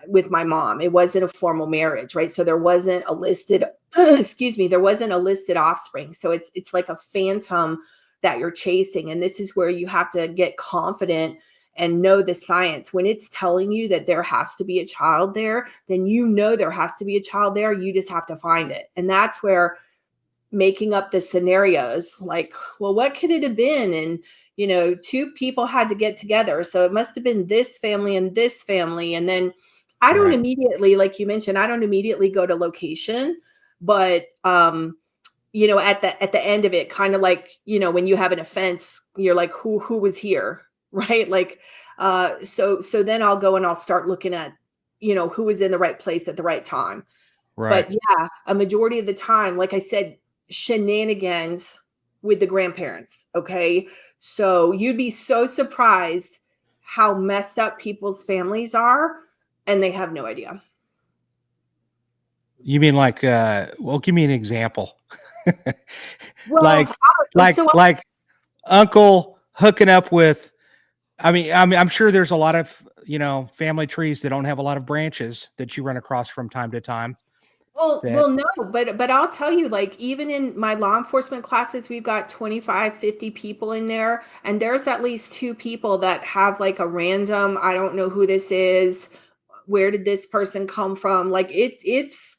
with my mom. It wasn't a formal marriage, right? So there wasn't a listed excuse me, there wasn't a listed offspring. So it's like a phantom that you're chasing. And this is where you have to get confident and know the science. When it's telling you that there has to be a child there, then there has to be a child there. You just have to find it. And that's where making up the scenarios, like, well, what could it have been? And 2 people had to get together, so it must have been this family and this family. And then I don't right. immediately, like you mentioned, I don't immediately go to location, but at the end of it, kind of like, when you have an offense, you're like, who was here, right? Like, so then I'll go and I'll start looking at, who was in the right place at the right time. Right. But yeah, a majority of the time, like I said, shenanigans with the grandparents. Okay. So you'd be so surprised how messed up people's families are, and they have no idea. You mean like, well, give me an example. Well, like, so like uncle hooking up with, I'm sure there's a lot of, family trees that don't have a lot of branches that you run across from time to time that, no, but I'll tell you, like, even in my law enforcement classes, we've got 25, 50 people in there, and there's at least 2 people that have, like, a random, "I don't know who this is. Where did this person come from?" Like,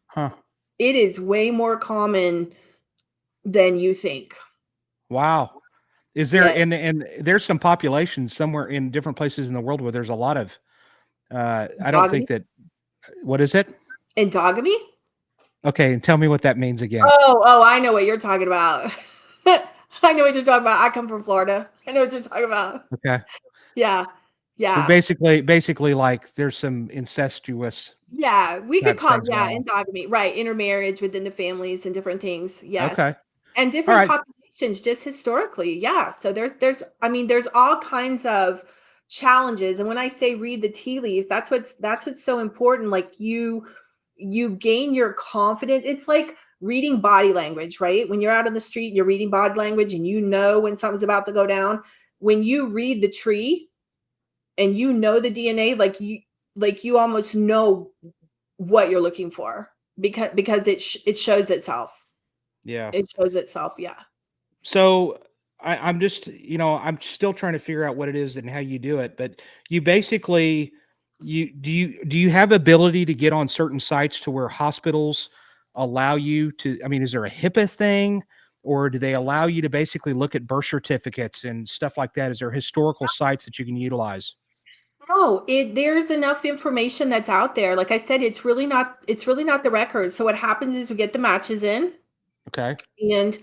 huh. it is way more common than you think. Wow. Is there, Yeah. and there's some populations somewhere in different places in the world where there's a lot of, I don't think Endogamy? that, what is it? Endogamy? Okay. And tell me what that means again. Oh, I know what you're talking about. I know what you're talking about. I come from Florida. I know what you're talking about. Okay. Yeah. But Yeah. basically like there's some incestuous Yeah, we could type call, things yeah, going endogamy, right, intermarriage within the families and different things, on. Okay. yes. And All different right. populations just historically, yeah, so there's I mean, there's all kinds of challenges, and when I say read the tea leaves, that's what's so important, like, you gain your confidence. It's like reading body language, right? When you're out on the street, you're reading body language and you know when something's about to go down. When you read the tree and you know the DNA, like you almost know what you're looking for because it shows itself. Yeah. It shows itself, yeah. So I'm just, I'm still trying to figure out what it is and how you do it. But you basically, do you have ability to get on certain sites to where hospitals allow you to? I mean, is there a HIPAA thing, or do they allow you to basically look at birth certificates and stuff like that? Is there historical sites that you can utilize? No, there's enough information that's out there. Like I said, it's really not the record. So what happens is we get the matches in Okay. and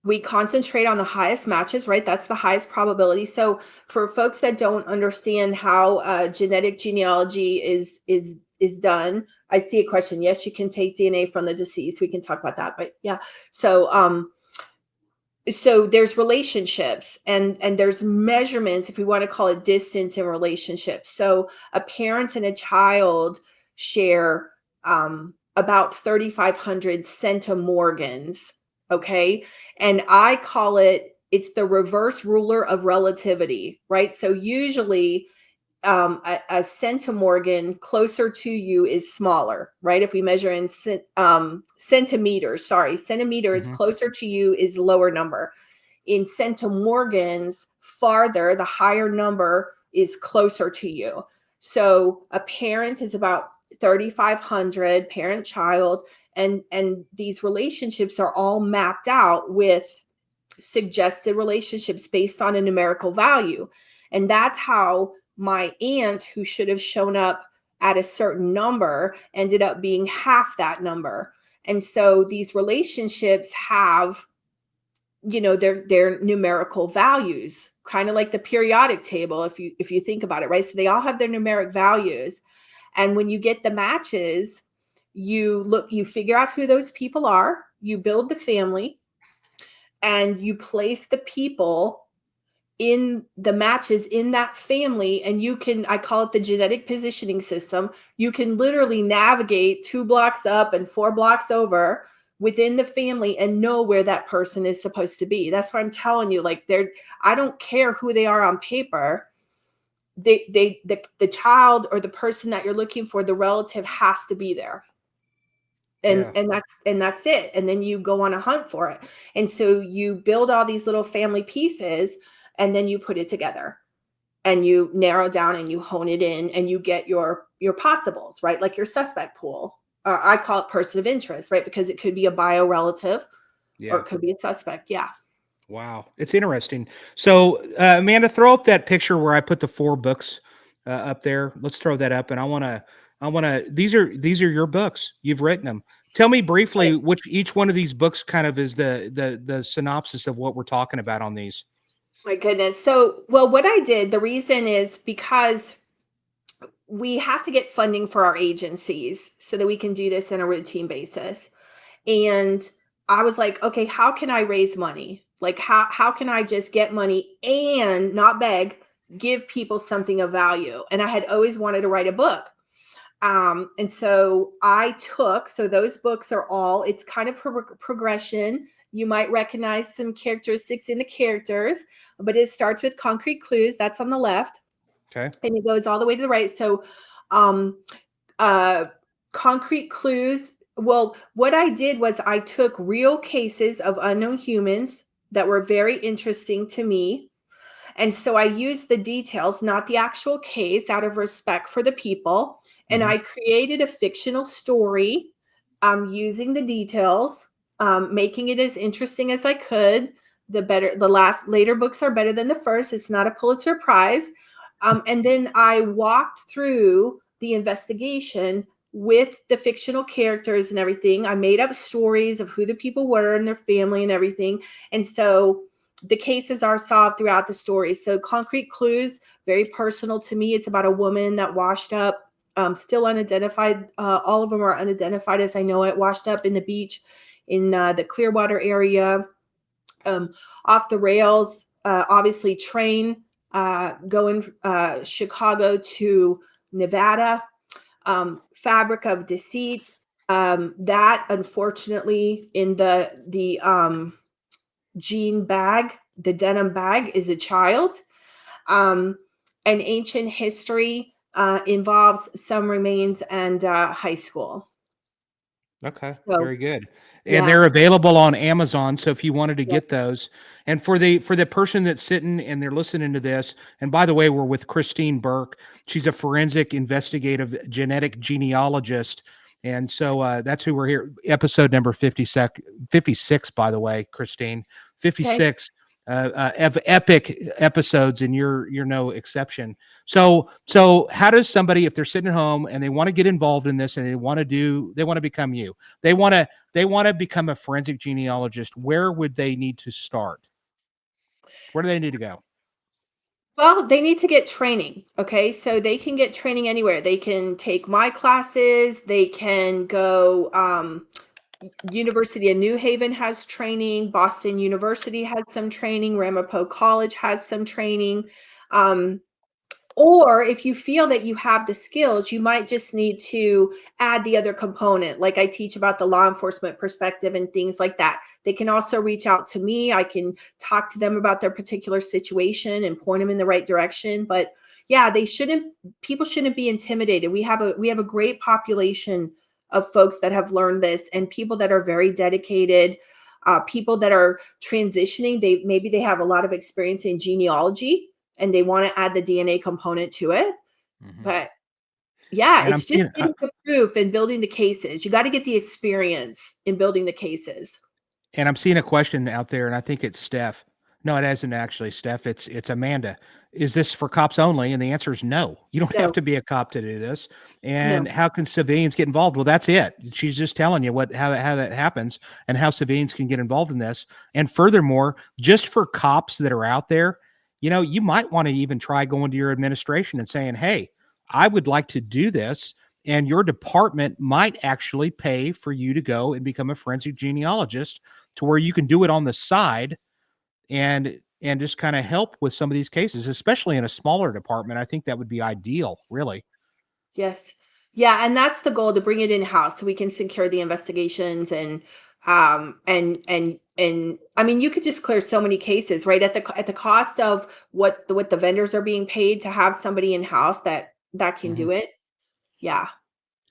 we concentrate on the highest matches, right? That's the highest probability. So for folks that don't understand how genetic genealogy is done, I see a question. Yes, you can take DNA from the deceased. We can talk about that, but yeah. So there's relationships and there's measurements, if we want to call it distance in relationships. So a parent and a child share about 3,500 centimorgans. Okay, and I call it's the reverse ruler of relativity, right? So usually a centimorgan closer to you is smaller, right? If we measure in centimeters, sorry, centimeters Hmm. closer to you is lower number. In centimorgans, farther, the higher number is closer to you. So a parent is about 3,500 parent child, and these relationships are all mapped out with suggested relationships based on a numerical value. And that's how my aunt, who should have shown up at a certain number, ended up being half that number. And so these relationships have, their numerical values, kind of like the periodic table, if you think about it, right? So they all have their numeric values. And when you get the matches, you figure out who those people are, you build the family, and you place the people in the matches in that family, and I call it the genetic positioning system. You can literally navigate 2 blocks up and 4 blocks over within the family and know where that person is supposed to be. That's what I'm telling you, like, I don't care who they are on paper. The child or the person that you're looking for, the relative, has to be there, and Yeah. that's it. And then you go on a hunt for it, and so you build all these little family pieces, and then you put it together, and you narrow down and you hone it in, and you get your possibles, right? Like your suspect pool, or I call it person of interest, right? Because it could be a bio relative or Yeah. it could be a suspect. Yeah. Wow, it's interesting. So, Amanda, throw up that picture where I put the 4 books up there. Let's throw that up, and I want to. These are your books. You've written them. Tell me briefly which each one of these books kind of is the synopsis of what we're talking about on these. My goodness. So, well, what I did, the reason is because we have to get funding for our agencies so that we can do this on a routine basis. And I was like, okay, how can I raise money? Like, how can I just get money and not beg, give people something of value? And I had always wanted to write a book. And so so those books are all, it's kind of progression. You might recognize some characteristics in the characters, but it starts with concrete clues. That's on the left. Okay. And it goes all the way to the right. So, um, uh, concrete clues. Well, what I did was I took real cases of unknown humans that were very interesting to me. And so I used the details, not the actual case, out of respect for the people. And Mm-hmm. I created a fictional story using the details, making it as interesting as I could. Later books are better than the first. It's not a Pulitzer Prize. And then I walked through the investigation with the fictional characters and everything. I made up stories of who the people were and their family and everything. And so the cases are solved throughout the story. So Concrete Clues, very personal to me. It's about a woman that washed up, still unidentified. All of them are unidentified as I know it, washed up in the beach in the Clearwater area. Um, Off the Rails, obviously train going Chicago to Nevada. Fabric of Deceit. That unfortunately in the jean bag, the denim bag, is a child. Um, an ancient history involves some remains and high school. Okay, So, very good. And yeah, they're available on Amazon. So if you wanted to yeah, get those, and for the person that's sitting and they're listening to this, and by the way, we're with Christine Burke. She's a forensic investigative genetic genealogist. And so that's who we're here. Episode number 56, by the way, Christine. okay. 56 epic episodes, and you're no exception. So how does somebody, if they're sitting at home and they want to get involved in this and they want to become you, they want to become a forensic genealogist, where would they need to start? Where do they need to go? Well, they need to get training. Okay. So they can get training anywhere. They can take my classes. They can go, University of New Haven has training. Boston University has some training. Ramapo College has some training. Um, Or if you feel that you have the skills, you might just need to add the other component. Like I teach about the law enforcement perspective and things like that. They can also reach out to me. I can talk to them about their particular situation and point them in the right direction. But yeah, people shouldn't be intimidated. We have a great population of folks that have learned this and people that are very dedicated, people that are transitioning. Maybe they have a lot of experience in genealogy and they want to add the DNA component to it. Mhm. But yeah, And I'm it's just seeing, getting the proof and building the cases. You got to get the experience in building the cases. And I'm seeing a question out there, and I think it's Steph. No, it isn't actually Steph. It's Amanda. Is this for cops only? And the answer is no. You don't have No, to be a cop to do this. And no. how can civilians get involved? Well, that's it. She's just telling you how that happens and how civilians can get involved in this. And furthermore, just for cops that are out there, you might want to even try going to your administration and saying, "Hey, I would like to do this." And your department might actually pay for you to go and become a forensic genealogist to where you can do it on the side and just kind of help with some of these cases, especially in a smaller department. I think that would be ideal, really. Yes. Yeah, and that's the goal, to bring it in-house so we can secure the investigations and I mean you could just clear so many cases, right? At the cost of what the vendors are being paid to have somebody in-house that can Mhm. do it. Yeah.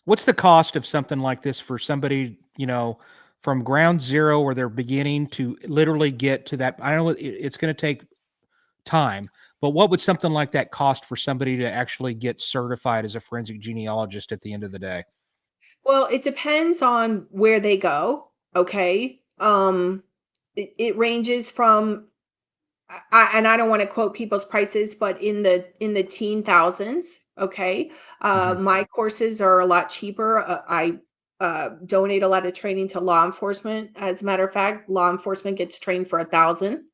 What's the cost of something like this for somebody, from ground zero where they're beginning to literally get to that? I know it's going to take time, but what would something like that cost for somebody to actually get certified as a forensic genealogist at the end of the day? Well, it depends on where they go, okay? It ranges from and I don't want to quote people's prices, but in the teen thousands, okay? Mhm. My courses are a lot cheaper. I donate a lot of training to law enforcement. As a matter of fact, law enforcement gets trained for 1,000.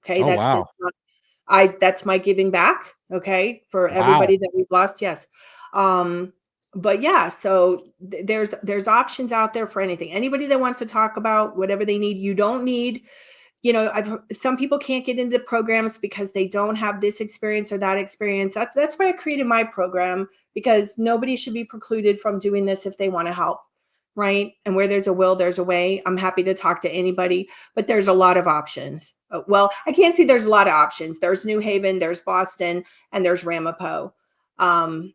Okay, Oh, that's wow. just that's my giving back, okay, for Wow. everybody that we've lost, yes. Um, but yeah, so there's options out there for anything. Anybody that wants to talk about whatever they need, you don't need some people can't get into programs because they don't have this experience or that experience. That's why I created my program, because nobody should be precluded from doing this if they want to help, right? And where there's a will, there's a way. I'm happy to talk to anybody, but there's a lot of options. Well, I can't say there's a lot of options. There's New Haven, there's Boston, and there's Ramapo. Um,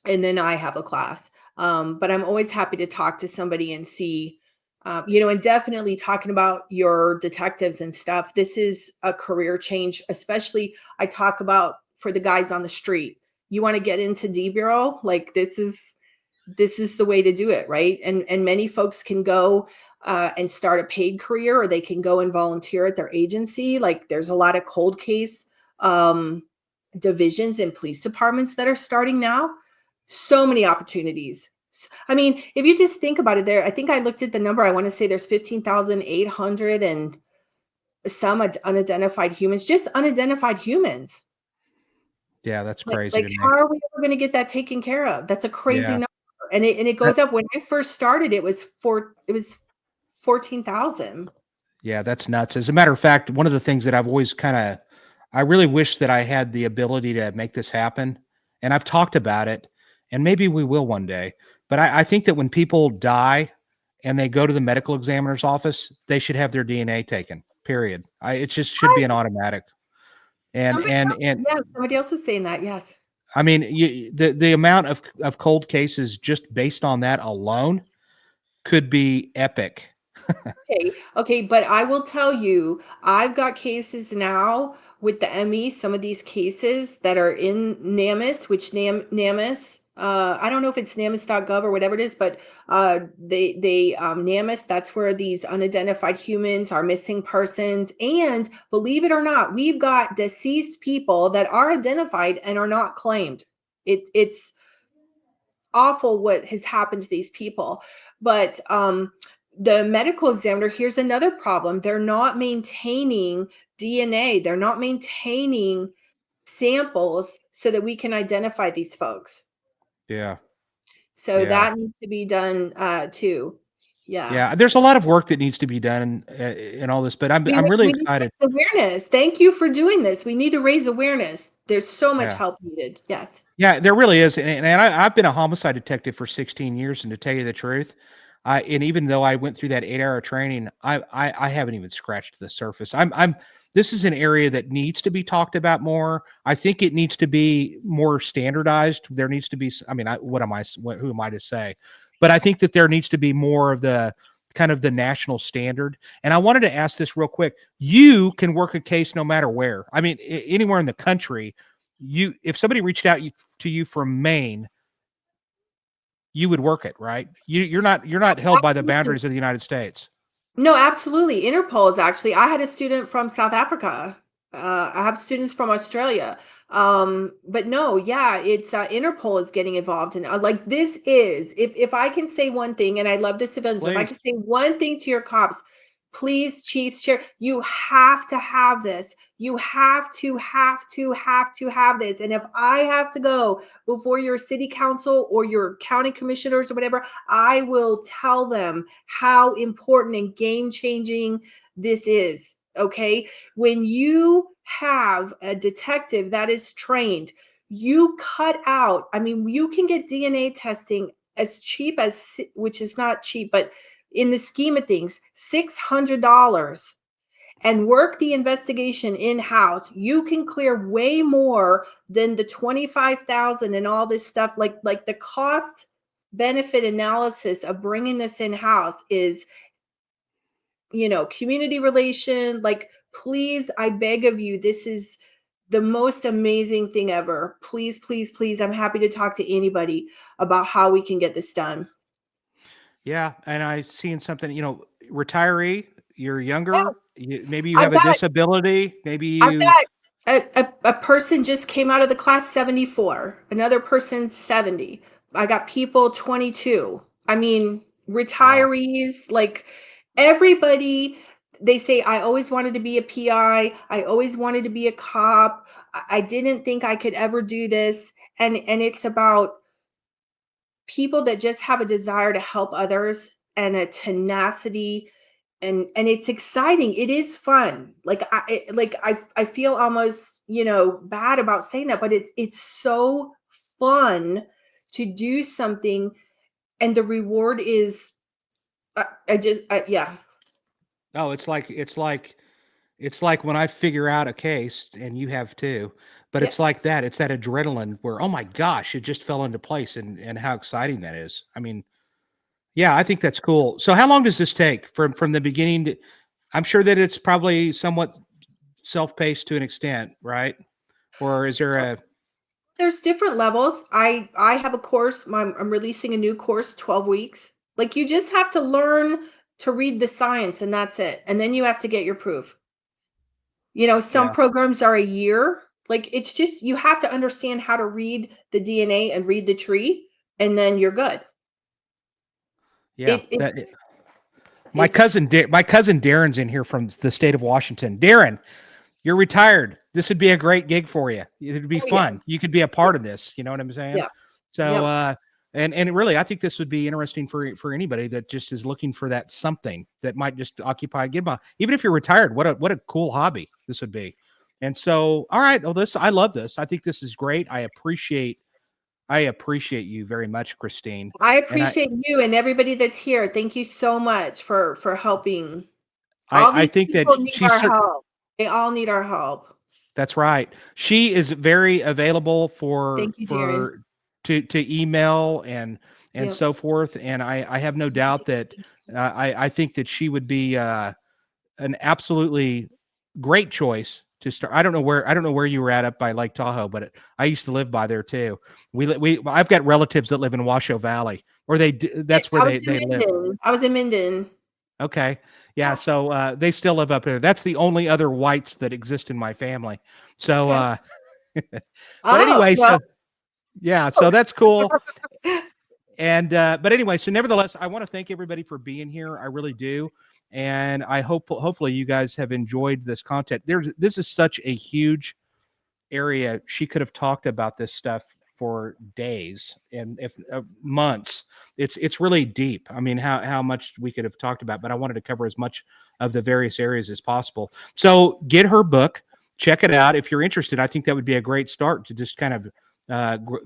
and then I have a class. But I'm always happy to talk to somebody and see, and definitely talking about your detectives and stuff. This is a career change, especially I talk about for the guys on the street. You want to get into D Bureau, like this is the way to do it, right? And many folks can go and start a paid career, or they can go and volunteer at their agency. Like there's a lot of cold case um, divisions in police departments that are starting now. So many opportunities. I mean, if you just think about it, there, I think I looked at the number. I want to say there's 15,800 and some unidentified humans, just unidentified humans. Yeah, that's Like, crazy like to me. how are we ever going to get that taken care of? That's a crazy Yeah. number, and it That- goes up. When I first started, it was 14,000. yeah, that's nuts. As a matter of fact, one of the things that I've always I really wish that I had the ability to make this happen. And I've talked about it, and maybe we will one day. But I think that when people die and they go to the medical examiner's office, they should have their DNA taken. Period. It just should be an automatic. And Somebody and else, and yeah, somebody else is saying that. Yes. I mean, the amount of cold cases just based on that alone could be epic. Okay, but I will tell you, I've got cases now with the ME, some of these cases that are in NamUs, which NamUs, I don't know if it's NamUs.gov or whatever it is, but NamUs, that's where these unidentified humans are missing persons. And believe it or not, we've got deceased people that are identified and are not claimed. It's awful what has happened to these people. But the medical examiner, here's another problem. They're not maintaining DNA. They're not maintaining samples so that we can identify these folks. Yeah. So Yeah. that needs to be done too. Yeah. Yeah, there's a lot of work that needs to be done in all this, but I'm really We need to excited. raise awareness. Thank you for doing this. We need to raise awareness. There's so much Yeah. help needed. Yes. Yeah, there really is, and I've been a homicide detective for 16 years, and to tell you the truth, and even though I went through that 8-hour training, I haven't even scratched the surface. I'm this is an area that needs to be talked about more. I think it needs to be more standardized. There needs to be, I mean, who am I to say? But I think that there needs to be more of the kind of the national standard. And I wanted to ask this real quick. You can work a case no matter where. I mean, anywhere in the country. If somebody reached out to you from Maine, you would work it, right? You're not held by the Absolutely. boundaries of the United States. No, absolutely. Interpol is actually, I had a student from South Africa. I have students from Australia. But no, yeah, it's Interpol is getting involved. And like this is, if I can say one thing, and I love the civilians, but if I Please. can say one thing to your cops, please, chiefs, share, you have to have this. You have to have this. And if I have to go before your city council or your county commissioners or whatever, I will tell them how important and game changing this is. Okay. When you have a detective that is trained, you cut out, I mean, you can get DNA testing as cheap as, which is not cheap, but in the scheme of things, $600, and work the investigation in-house. You can clear way more than the 25,000 and all this stuff. Like the cost benefit analysis of bringing this in-house is, community relation. Like, please, I beg of you, this is the most amazing thing ever. Please, please, please, I'm happy to talk to anybody about how we can get this done. Yeah, and I seen something, retiree, you're younger, maybe you I've have a got disability, maybe I've you got a person just came out of the class 74, another person 70. I got people 22. I mean, wow. retirees, like everybody. They say, I always wanted to be a PI. I always wanted to be a cop. I didn't think I could ever do this. And it's about people that just have a desire to help others and a tenacity. and it's exciting. It is fun. I feel almost, bad about saying that, but it's so fun to do something, and the reward is, yeah. Oh, it's like when I figure out a case, and you have too, but Yeah. it's like that. It's that adrenaline where, oh my gosh, it just fell into place, and how exciting that is. I mean, yeah, I think that's cool. So how long does this take from the beginning to, I'm sure that it's probably somewhat self-paced to an extent, right? Or is there a, There's different levels. I have a course. I'm releasing a new course, 12 weeks. Like, you just have to learn to read the science, and that's it. And then you have to get your proof. Some yeah, programs are a year. Like, it's just, you have to understand how to read the DNA and read the tree, and then you're good. yeah, It that it's my cousin Darren's in here from the state of Washington. Darren, you're retired. This would be a great gig for you. It'd be Oh, fun. yes. You could be a Yeah, part of this. You know what I'm saying? yeah, So, yep. and really, I think this would be interesting for anybody that just is looking for that something that might just occupy, get by. Even if you're retired, what a cool hobby this would be. And so, all right, well, I love this. I think this is great. I appreciate you very much, Christine. I And appreciate you and everybody that's here. Thank you so much for helping. All I these think that people need she's our certain. help. They all need our help. That's right. She is very available Thank you, Darren. for to email and Yep. so forth. And I have no Thank you, doubt thank that you, thank you. I think that she would be an absolutely great choice to start. I don't know where you were at up by Lake Tahoe, but I used to live by there too. I've got relatives that live in Washoe Valley, or that's where I was in they live. Minden. I was in Minden. Okay. Yeah. Yeah. So they still live up there. That's the only other whites that exist in my family. So, Okay. but Oh, anyway, well. so yeah, Oh. so that's cool. And but anyway, so nevertheless, I want to thank everybody for being here. I really do. And I hopefully you guys have enjoyed this content. This is such a huge area. She could have talked about this stuff for days and if months. It's really deep. I mean, how much we could have talked about, but I wanted to cover as much of the various areas as possible. So get her book, check it out if you're interested. I think that would be a great start to just kind of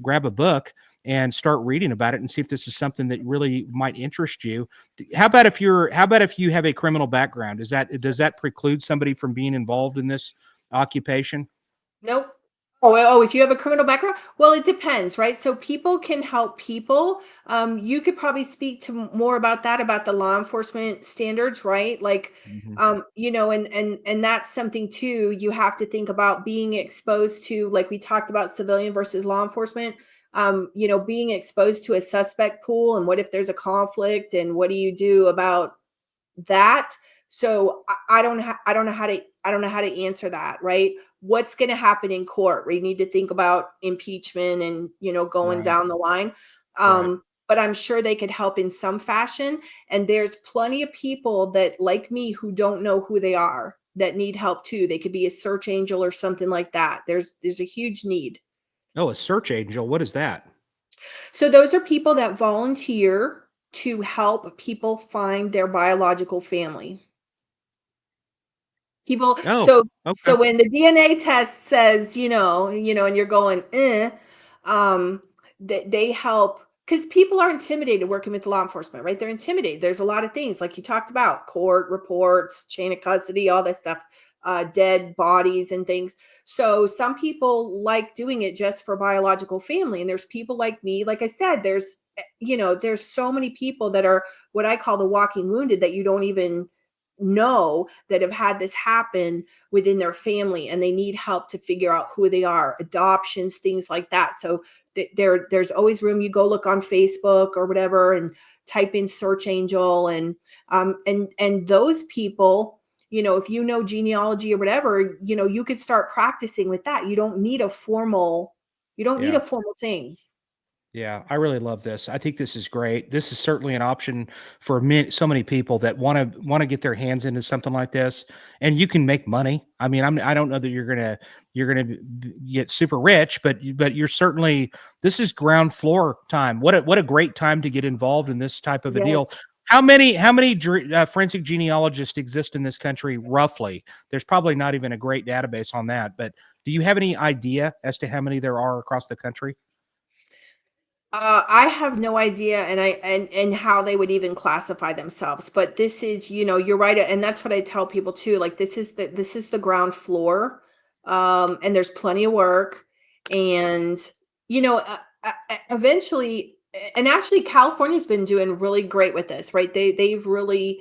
grab a book and start reading about it and see if this is something that really might interest you. How about if you have a criminal background? Does that preclude somebody from being involved in this occupation? Nope. Oh, if you have a criminal background? Well, it depends, right? So people can help people. You could probably speak to more about that, about the law enforcement standards, right? Like, Mhm. and that's something too. You have to think about being exposed to, like we talked about, civilian versus law enforcement. Being exposed to a suspect pool, and what if there's a conflict, and what do you do about that? So I don't know how to answer that, right? What's going to happen in court? We need to think about impeachment and, going Right, down the line. right. But I'm sure they could help in some fashion. And there's plenty of people that, like me, who don't know who they are, that need help too. They could be a search angel or something like that. There's a huge need. Oh, a search angel. What is that? So those are people that volunteer to help people find their biological family. People, Oh, so okay. when the DNA test says, and you're going, um, they help, because people are intimidated working with law enforcement, right? They're intimidated. There's a lot of things like you talked about, court reports, chain of custody, all that stuff, dead bodies and things. So some people like doing it just for biological family. And there's people like me, like I said, there's so many people that are what I call the walking wounded, that you don't even know, that have had this happen within their family, and they need help to figure out who they are, adoptions, things like that. So there's always room. You go look on Facebook or whatever and type in search angel, and those people, if you know genealogy or whatever, you could start practicing with that. You don't need Yeah. a formal thing. Yeah, I really love this. I think this is great. This is certainly an option for so many people that want to get their hands into something like this, and you can make money. I mean, I don't know that you're gonna get super rich, but you're certainly, this is ground floor time. What a great time to get involved in this type of a deal. Yes. How many forensic genealogists exist in this country roughly? There's probably not even a great database on that, but do you have any idea as to how many there are across the country? I have no idea, and how they would even classify themselves. But this is, you're right, and that's what I tell people too. Like this is the ground floor, and there's plenty of work, and eventually, and actually, California's been doing really great with this, right? They've really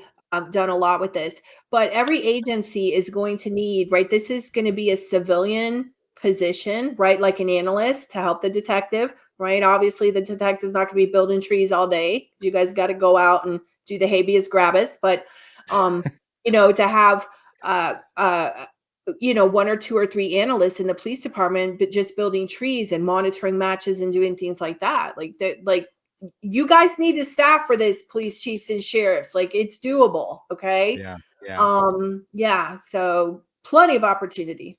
done a lot with this, but every agency is going to need, right? This is going to be a civilian position, right? Like an analyst to help the detective, right? Obviously, the detective's not going to be building trees all day. You guys got to go out and do the habeas grabus, but to have one or two or three analysts in the police department, but just building trees and monitoring matches and doing things like that, like you guys need to staff for this, police chiefs and sheriffs. Like it's doable, okay? Yeah, yeah. Yeah. So plenty of opportunity.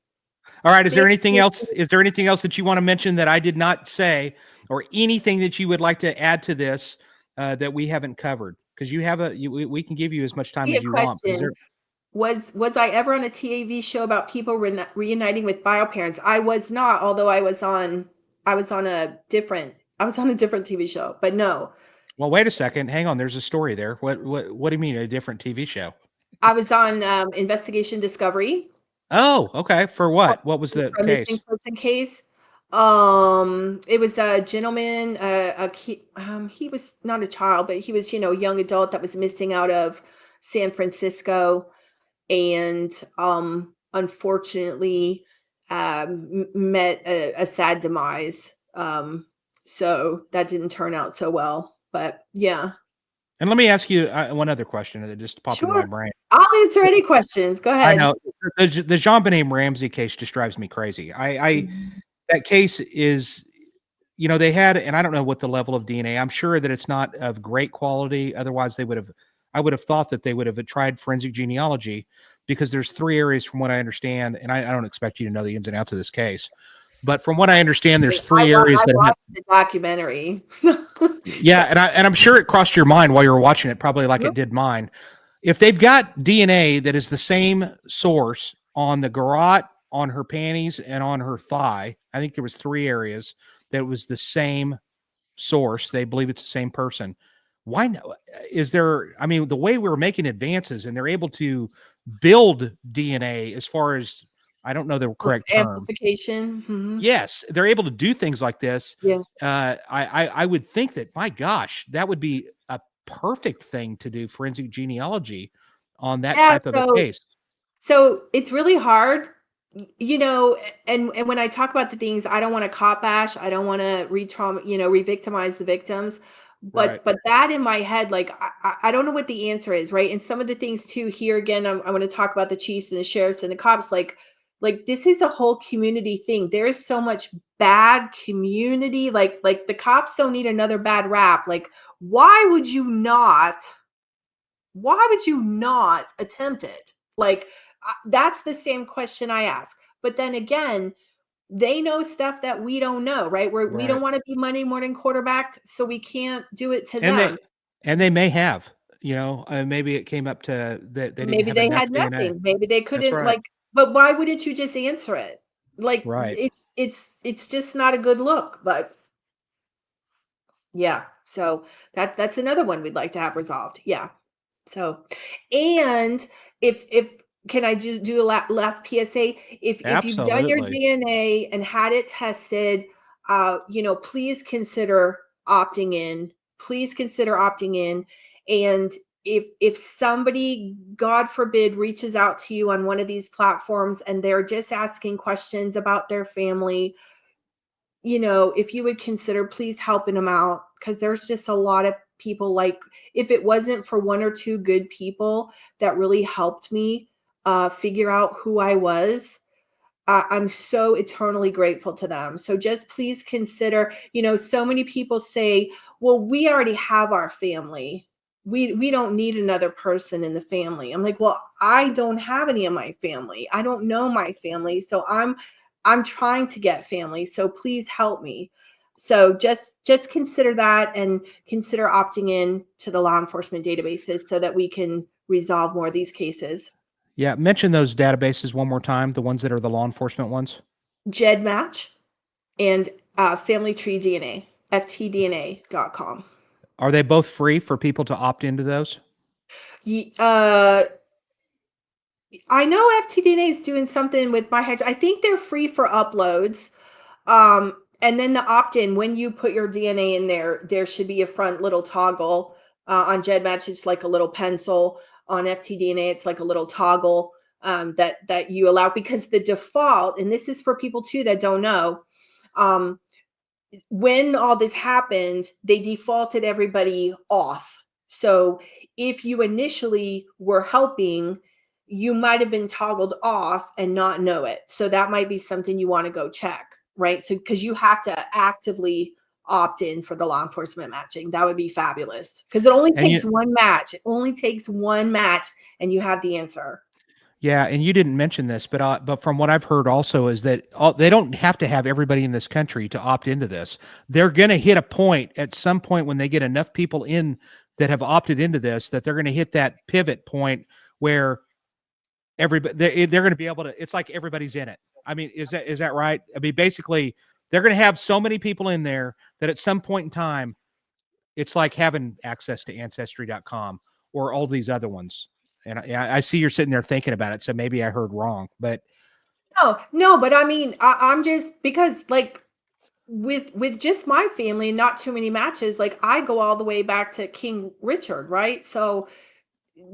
All right. Is there Thank anything you. else? Is there anything else that you want to mention that I did not say, or anything that you would like to add to this that we haven't covered? Because we can give you as much time See as a you want. But is there? question. Was I ever on a TV show about people reuniting with bio parents? I was not, although I was on a different TV show, but no. Well, wait a second. Hang on. There's a story there. What do you mean a different TV show? I was on Investigation Discovery Oh, okay. For for what? What was the a missing case? person case. It was a gentleman, he was not a child, but he was, a young adult that was missing out of San Francisco, and unfortunately met a sad demise. So that didn't turn out so well, but yeah. And let me ask you one other question that just popped into my Sure, brain. I'll answer any questions. Go I ahead. know the Jean Benet Ramsey case just drives me crazy. I Mhm. That case is, they had, and I don't know what the level of DNA. I'm sure that it's not of great quality. Otherwise, I would have thought that they would have tried forensic genealogy, because there's three areas from what I understand, and I don't expect you to know the ins and outs of this case, but from what I understand, there's three areas I that have. watched the documentary. Yeah, and I'm sure it crossed your mind while you were watching it, probably like it did mine. If they've got DNA that is the same source on the garrote, on her panties, and on her thigh, I think there was three areas that was the same source. They believe it's the same person. Why is there? I mean, the way we were making advances, and they're able to build DNA as far as, I don't know the With correct term. amplification. Yes, they're able to do things like this. Yeah. I would think that, my gosh, that would be a perfect thing to do forensic genealogy on that Yeah, type of a so case. it's really hard, and when I talk about the things, I don't want to cop bash, I don't want to re-trauma, re-victimize the victims, Right. but that in my head, like I don't know what the answer is, right? And some of the things too here again, I want to talk about the chiefs and the sheriffs and the cops, like this is a whole community thing. There is so much bad community, like the cops don't need another bad rap. Like, why would you not? Why would you not attempt it? Like, that's the same question I ask. But then again, they know stuff that we don't know, right? We don't Right. want to be Monday morning quarterbacked, so we can't do it to And them. they may have, maybe it came up to that they didn't Maybe have they enough had DNA. nothing. Maybe they That's couldn't, right. like, but why wouldn't you just answer it? Like, Right. it's just not a good look. But yeah, so that's another one we'd like to have resolved. Yeah. So, and if can I just do a last PSA? If you've done your Absolutely. DNA and had it tested, please consider opting in. Please consider opting in. And if somebody, God forbid, reaches out to you on one of these platforms and they're just asking questions about their family, if you would consider please helping them out, because there's just a lot of people, like, if it wasn't for one or two good people that really helped me figure out who I was, I'm so eternally grateful to them. So just please consider, so many people say, well, we already have our family. We don't need another person in the family. I'm like, well, I don't have any of my family. I don't know my family. So I'm trying to get family. So please help me. So just consider that, and consider opting in to the law enforcement databases so that we can resolve more of these cases. Yeah, mention those databases one more time, the ones that are the law enforcement ones. GEDmatch and Family Tree DNA, ftdna.com. Are they both free for people to opt into those? Uh, I know FTDNA is doing something with my hedge. I think they're free for uploads. And then the opt-in, when you put your DNA in there, there should be a front little toggle. On GEDmatch, it's like a little pencil. On FTDNA, it's like a little toggle that you allow, because the default, and this is for people too that don't know, um, when all this happened, they defaulted everybody off. So if you initially were helping, you might have been toggled off and not know it. So that might be something you want to go check, right? So because you have to actively opt in for the law enforcement matching. That would be fabulous, because it only And takes one match. It only takes one match and you have the answer. yeah, and you didn't mention this, but from what I've heard also is that they don't have to have everybody in this country to opt into this. They're going to hit a point at some point when they get enough people in that have opted into this, that they're going to hit that pivot point where everybody they're going to be able to. It's like everybody's in it. I mean, is that right? I mean, basically, they're going to have so many people in there that at some point in time, it's like having access to ancestry.com or all these other ones. And I see you're sitting there thinking about it, so maybe I heard wrong. But No, but I mean, I'm just, because like with just my family, not too many matches, like I go all the way back to King Richard, right? So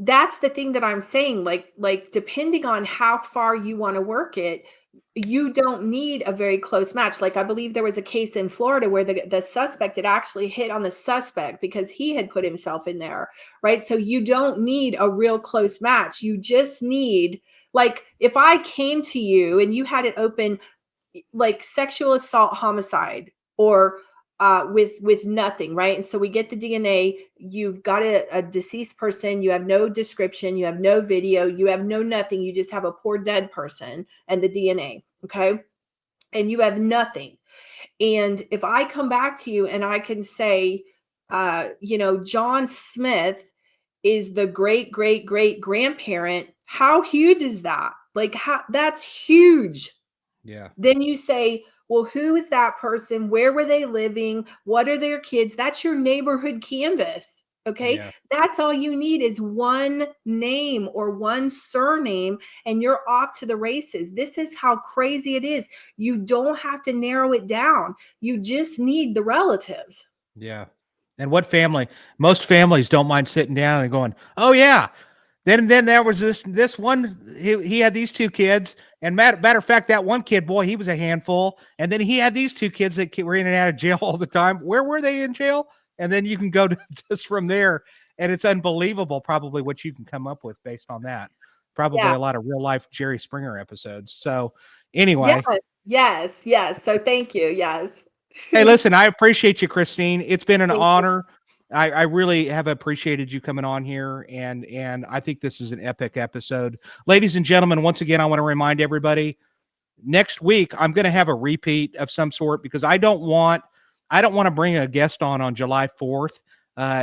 that's the thing that I'm saying, like depending on how far you want to work it, you don't need a very close match. Like I believe there was a case in Florida where the suspect had actually hit on the suspect because he had put himself in there, right? So you don't need a real close match. You just need, like, if I came to you and you had it open like sexual assault, homicide, or with nothing, right? And so we get the DNA. You've got a deceased person. You have no description. You have no video. You have no nothing. You just have a poor dead person and the DNA. Okay, and you have nothing. And if I come back to you and I can say, John Smith is the great great great grandparent. How huge is that? Like, how, that's huge. yeah, Then you say, well, who is that person? Where were they living? What are their kids? That's your neighborhood canvas. Okay. yeah, That's all you need is one name or one surname, and you're off to the races. This is how crazy it is. You don't have to narrow it down. You just need the relatives. yeah. And what family? Most families don't mind sitting down and going, "Oh yeah." Then there was this one. He had these two kids, and matter of fact, that one kid, boy, he was a handful. And then he had these two kids that were in and out of jail all the time. Where were they in jail? And then you can go to just from there, and it's unbelievable, probably what you can come up with based on that. Probably Yeah. a lot of real life Jerry Springer episodes. So Yes. anyway, Yes. Yes. So thank you. Yes. hey, listen, I appreciate you, Christine. It's been an Thank you. honor. I really have appreciated you coming on here, and I think this is an epic episode. Ladies and gentlemen, once again, I want to remind everybody, next week I'm going to have a repeat of some sort, because I don't want to bring a guest on July 4th.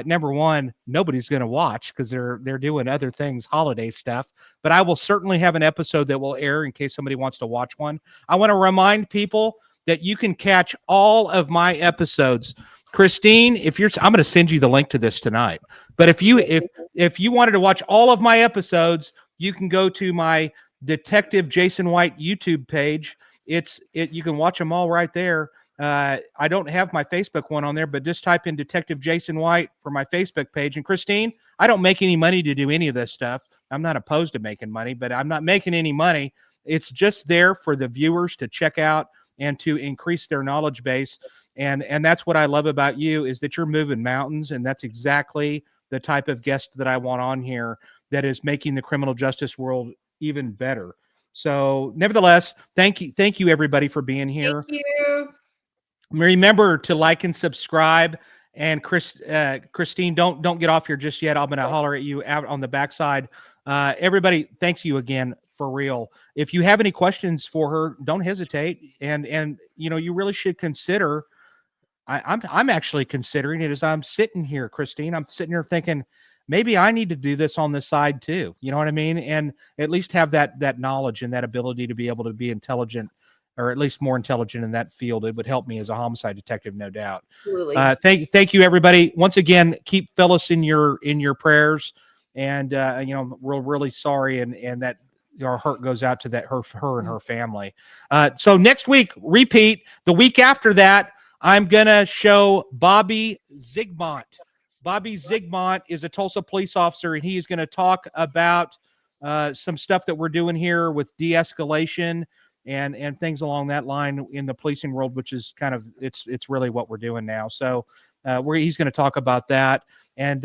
Number one, nobody's going to watch because they're doing other things, holiday stuff. But I will certainly have an episode that will air in case somebody wants to watch one. I want to remind people that you can catch all of my episodes. Christine, I'm going to send you the link to this tonight. But if you wanted to watch all of my episodes, you can go to my Detective Jason White YouTube page. You can watch them all right there. I don't have my Facebook one on there, but just type in Detective Jason White for my Facebook page. And Christine, I don't make any money to do any of this stuff. I'm not opposed to making money, but I'm not making any money. It's just there for the viewers to check out and to increase their knowledge base. And that's what I love about you, is that you're moving mountains, and that's exactly the type of guest that I want on here, that is making the criminal justice world even better. So, nevertheless, thank you everybody for being Thank here. you. Remember to like and subscribe. And Christine, don't get off here just yet. I'm going to holler at you out on the backside. Everybody, thanks you again, for real. If you have any questions for her, don't hesitate. And you really should consider I'm actually considering it as I'm sitting here, Christine. I'm sitting here thinking maybe I need to do this on the side too. You know what I mean? And at least have that knowledge and that ability to be able to be intelligent, or at least more intelligent in that field. It would help me as a homicide detective, no doubt. Absolutely. Thank you, everybody. Once again, keep Phyllis in your prayers, and we're really sorry, and that our heart goes out to her and her family. So next week, repeat. The week after that, I'm going to show Bobby Zigmont. Bobby Zigmont is a Tulsa police officer, and he's going to talk about some stuff that we're doing here with de-escalation and things along that line in the policing world, which is kind of, it's really what we're doing now. So he's going to talk about that, and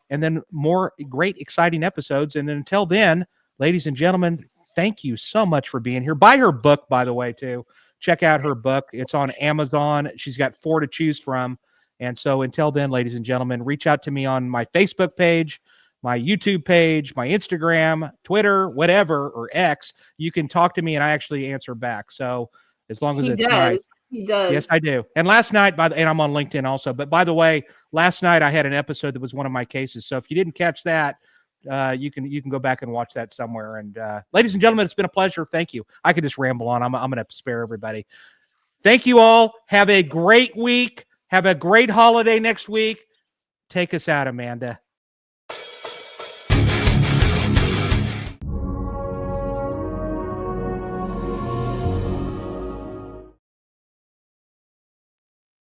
then more great, exciting episodes. And until then, ladies and gentlemen, thank you so much for being here. Buy her book, by the way, too. Check out her book. It's on Amazon. She's got 4 to choose from. And so until then, ladies and gentlemen, reach out to me on my Facebook page, my YouTube page, my Instagram, Twitter, whatever, or X. You can talk to me and I actually answer back. So as long as it's nice. He does. Yes, I do. And last night, and I'm on LinkedIn also. But by the way, last night I had an episode that was one of my cases. So if you didn't catch that, you can go back and watch that somewhere. And ladies and gentlemen, it's been a pleasure. Thank you. I could just ramble on. I'm going to spare everybody. Thank you all. Have a great week. Have a great holiday next week. Take us out, Amanda.